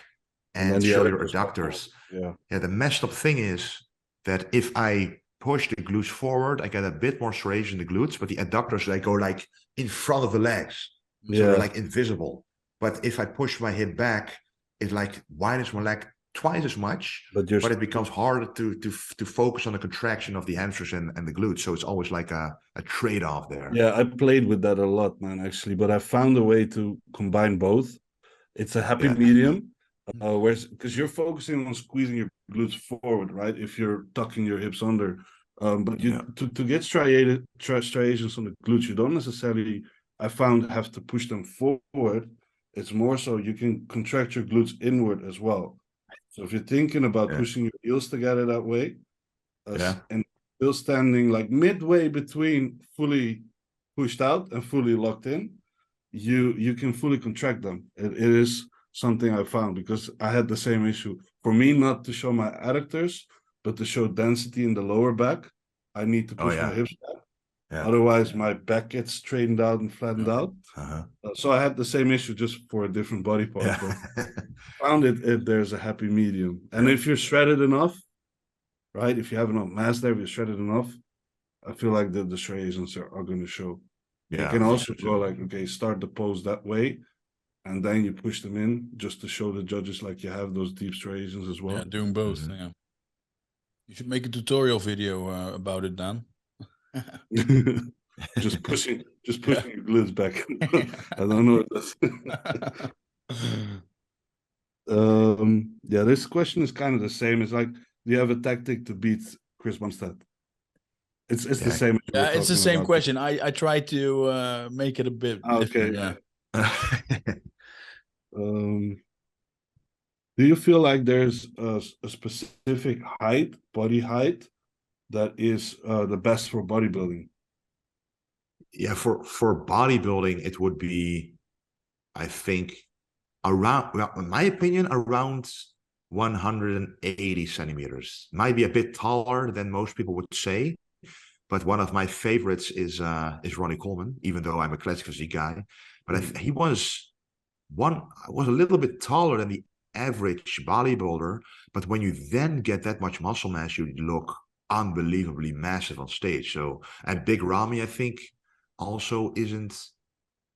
and show your adductors. The messed up thing is that if I push the glutes forward, I get a bit more striation in the glutes, but the adductors, they go like in front of the legs. So they're like invisible. But if I push my hip back, it like widens my leg twice as much, but it becomes harder to focus on the contraction of the hamstrings and the glutes. So it's always like a trade-off there. Yeah, I played with that a lot, man, actually, but I found a way to combine both. It's a happy medium, because you're focusing on squeezing your glutes forward, right? If you're tucking your hips under, but to get striations on the glutes, you don't necessarily, I found, have to push them forward. It's more so you can contract your glutes inward as well. So if you're thinking about pushing your heels together that way, and still standing like midway between fully pushed out and fully locked in, you can fully contract them. It is something I found, because I had the same issue. For me, not to show my adductors, but to show density in the lower back, I need to push my hips back. Otherwise, my back gets straightened out and flattened out. So I had the same issue, just for a different body part. But found there's a happy medium. And if you're shredded enough, right? If you have enough mass there, if you're shredded enough, I feel like the striations are going to show. You can also go like, okay, start the pose that way, and then you push them in just to show the judges like you have those deep striations as well. Yeah, doing both. Yeah, you should make a tutorial video about it, Dan. just pushing your glutes back. I don't know what that's. This question is kind of the same. It's like, do you have a tactic to beat Chris Bumstead? It's the same. Yeah, it's the same question. I try to make it a bit different. Do you feel like there's a specific body height, that is the best for bodybuilding? Yeah, for bodybuilding, it would be, I think, around, well, in my opinion, around 180 centimeters. Might be a bit taller than most people would say, but one of my favorites is Ronnie Coleman, even though I'm a classic physique guy. But he was a little bit taller than the average bodybuilder. But when you then get that much muscle mass, you look unbelievably massive on stage. So, and Big Ramy, I think, also isn't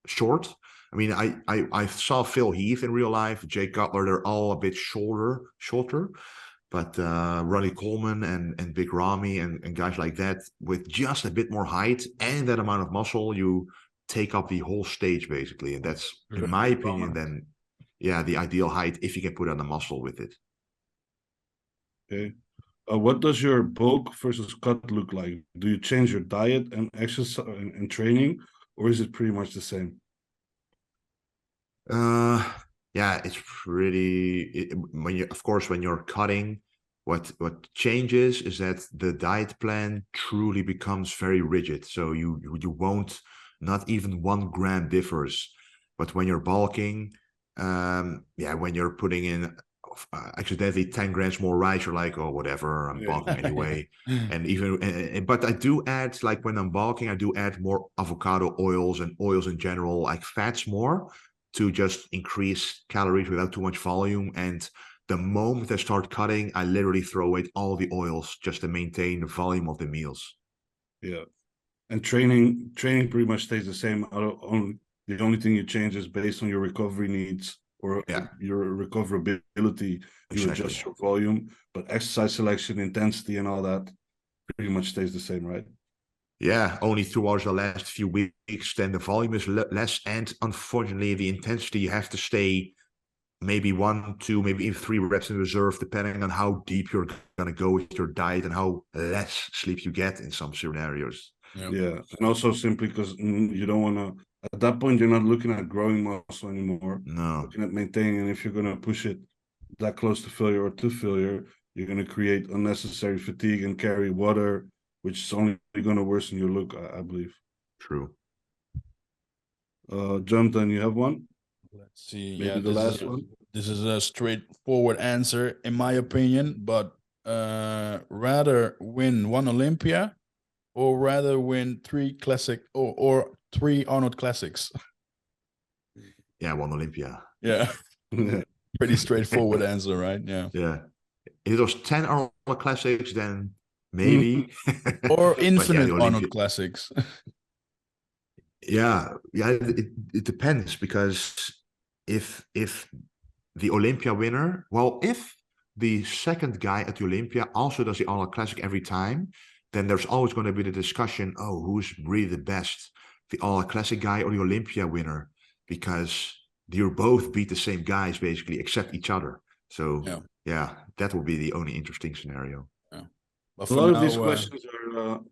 short. I mean, I saw Phil Heath in real life, Jake Cutler, they're all a bit shorter. But Ronnie Coleman and Big Ramy and guys like that, with just a bit more height and that amount of muscle, you take up the whole stage basically. And that's, in my opinion, then, the ideal height if you can put on the muscle with it. Okay. What does your bulk versus cut look like? Do you change your diet and exercise and training, or is it pretty much the same? It's pretty. When you're cutting, What changes is that the diet plan truly becomes very rigid. So you won't, not even 1 gram differs. But when you're bulking, when you're putting in accidentally 10 grams more rice, you're like, oh, whatever, I'm bulking anyway. And even, but I do add, like when I'm bulking, I do add more avocado oils and oils in general, like fats more, to just increase calories without too much volume. And the moment I start cutting, I literally throw away all the oils just to maintain the volume of the meals. Yeah. And training pretty much stays the same. The only thing you change is based on your recovery needs or your recoverability. You adjust your volume, but exercise selection, intensity, and all that pretty much stays the same, right? Yeah, only towards the last few weeks, then the volume is less, and unfortunately, the intensity, you have to stay maybe 1, 2, maybe even 3 reps in reserve, depending on how deep you're going to go with your diet and how less sleep you get in some scenarios. Yeah, and also simply because you don't want to, at that point, you're not looking at growing muscle anymore. No. Looking at maintaining, and if you're going to push it that close to failure or to failure, you're going to create unnecessary fatigue and carry water, which is only going to worsen your look, I believe. True. Jonathan, you have one? Let's see. Maybe the last one. This is a straightforward answer, in my opinion, but rather win 1 Olympia or rather win 3 classic or 3 Arnold Classics. Yeah, 1 Olympia. Yeah. Pretty straightforward answer, right? Yeah. Yeah. If it was 10 Arnold Classics, then maybe. Or infinite Arnold Classics. Yeah, it depends, because if the Olympia winner, well, if the second guy at the Olympia also does the Arnold Classic every time, then there's always going to be the discussion, oh, who's really the best, the Arnold Classic guy or the Olympia winner? Because you both beat the same guys basically, except each other. So yeah, that will be the only interesting scenario. Yeah. A lot of these questions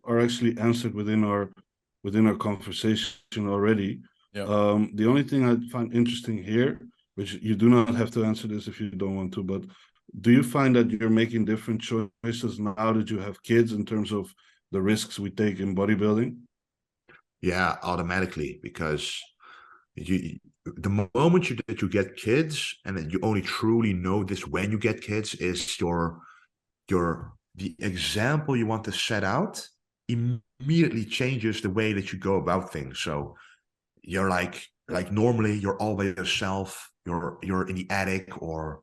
are actually answered within our conversation already. Yeah. The only thing I find interesting here, which you do not have to answer this if you don't want to, but do you find that you're making different choices now that you have kids in terms of the risks we take in bodybuilding? Yeah, automatically, because the moment that you get kids, and that you only truly know this when you get kids, is the example you want to set out immediately changes the way that you go about things. So you're like normally you're all by yourself, you're in the attic or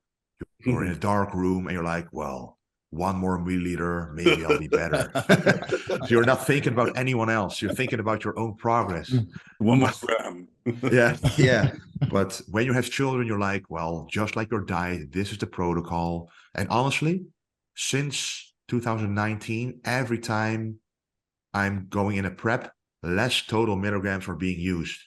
you're in a dark room, and you're like, well, 1 more milliliter, maybe I'll be better. So you're not thinking about anyone else, you're thinking about your own progress. 1 more gram. yeah. But when you have children, you're like, well, just like your diet, this is the protocol. And honestly, since 2019, every time I'm going in a prep, less total milligrams are being used,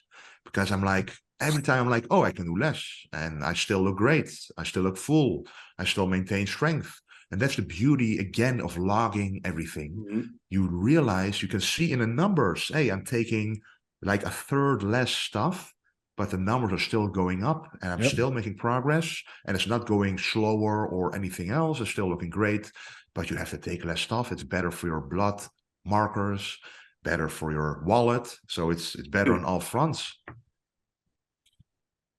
because I'm like, every time I'm like, oh, I can do less, and I still look great, I still look full, I still maintain strength. And that's the beauty again of logging everything. Mm-hmm. You realize, you can see in the numbers, hey, I'm taking like 1/3 less stuff, but the numbers are still going up, and I'm still making progress, and it's not going slower or anything else. It's still looking great, but you have to take less stuff. It's better for your blood markers, better for your wallet. So it's better on all fronts.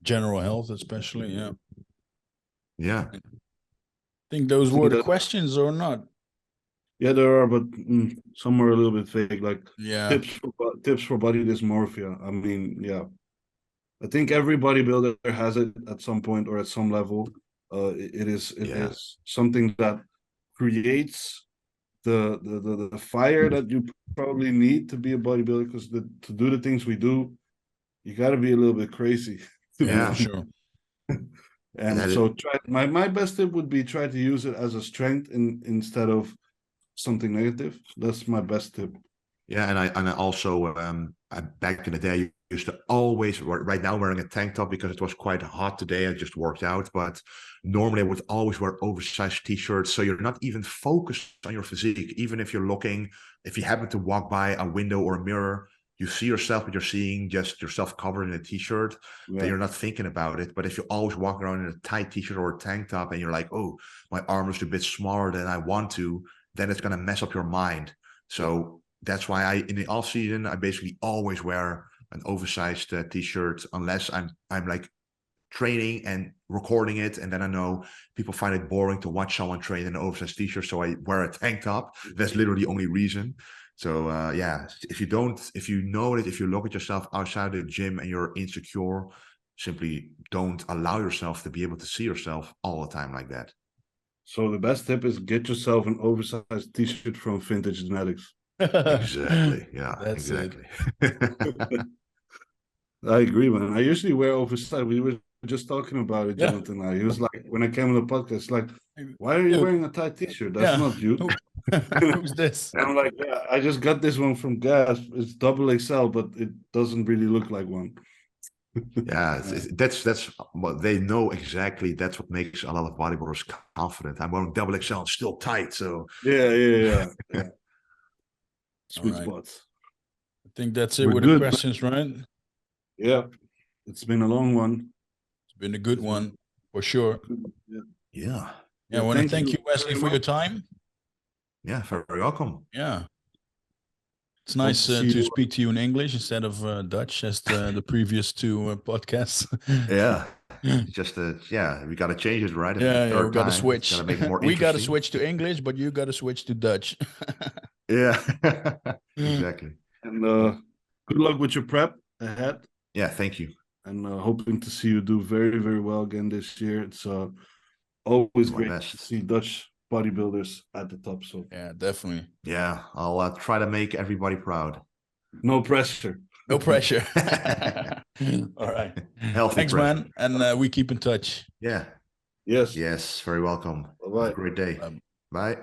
General health, especially. Yeah. Yeah. Think those were the questions or not? Yeah, there are, but some are a little bit vague. Like tips for body dysmorphia. I mean, yeah, I think every bodybuilder has it at some point or at some level. It is something that creates the fire that you probably need to be a bodybuilder, because to do the things we do, you got to be a little bit crazy. Yeah, sure. And so my best tip would be try to use it as a strength instead of something negative. That's my best tip. Yeah, and I also back in the day, I used to always, right now I'm wearing a tank top because it was quite hot today. I just worked out, but normally I would always wear oversized t-shirts, so you're not even focused on your physique. Even if you're looking, if you happen to walk by a window or a mirror, you see yourself, but you're seeing just yourself covered in a t-shirt, then you're not thinking about it. But if you always walk around in a tight t-shirt or a tank top and you're like, oh, my arm is a bit smaller than I want to, then it's going to mess up your mind. So that's why in the off season, I basically always wear an oversized t-shirt unless I'm like training and recording it, and then I know people find it boring to watch someone train in an oversized t-shirt, so I wear a tank top. That's literally the only reason. So if you know that if you look at yourself outside the gym and you're insecure, simply don't allow yourself to be able to see yourself all the time like that. So the best tip is get yourself an oversized t-shirt from Vintage Genetics. Exactly. Yeah, That's exactly. I agree, man. I usually wear oversized. We were just talking about it, Jonathan. He was like, when I came on the podcast, like, why are you wearing a tight t-shirt? That's not you. Who's this? And I'm like, yeah, I just got this one from Gas. It's double XL, but it doesn't really look like one. Yeah, that's what they know exactly. That's what makes a lot of bodybuilders confident. I'm wearing double XL and still tight. So yeah. Sweet spots. I think that's it We're with good, the questions, right? Yeah, it's been a long one. It's been a good one for sure. Yeah. I want to thank you, Wesley, for your time. Yeah, very welcome. Yeah. It's nice to speak to you in English instead of Dutch, as the previous two podcasts. Yeah. Just we got to change it, right? Yeah, we got to switch. Gotta make it more we got to interesting. switch to English, but you got to switch to Dutch. Yeah, exactly. And good luck with your prep ahead. Yeah, thank you. And hoping to see you do very, very well again this year. It's always great to see Dutch bodybuilders at the top. So yeah, definitely. Yeah, I'll try to make everybody proud. No pressure. No pressure. All right. Healthy Thanks, pressure. man. And we keep in touch. Yeah. Yes. Yes. Very welcome. Bye-bye. Have a great day. Bye.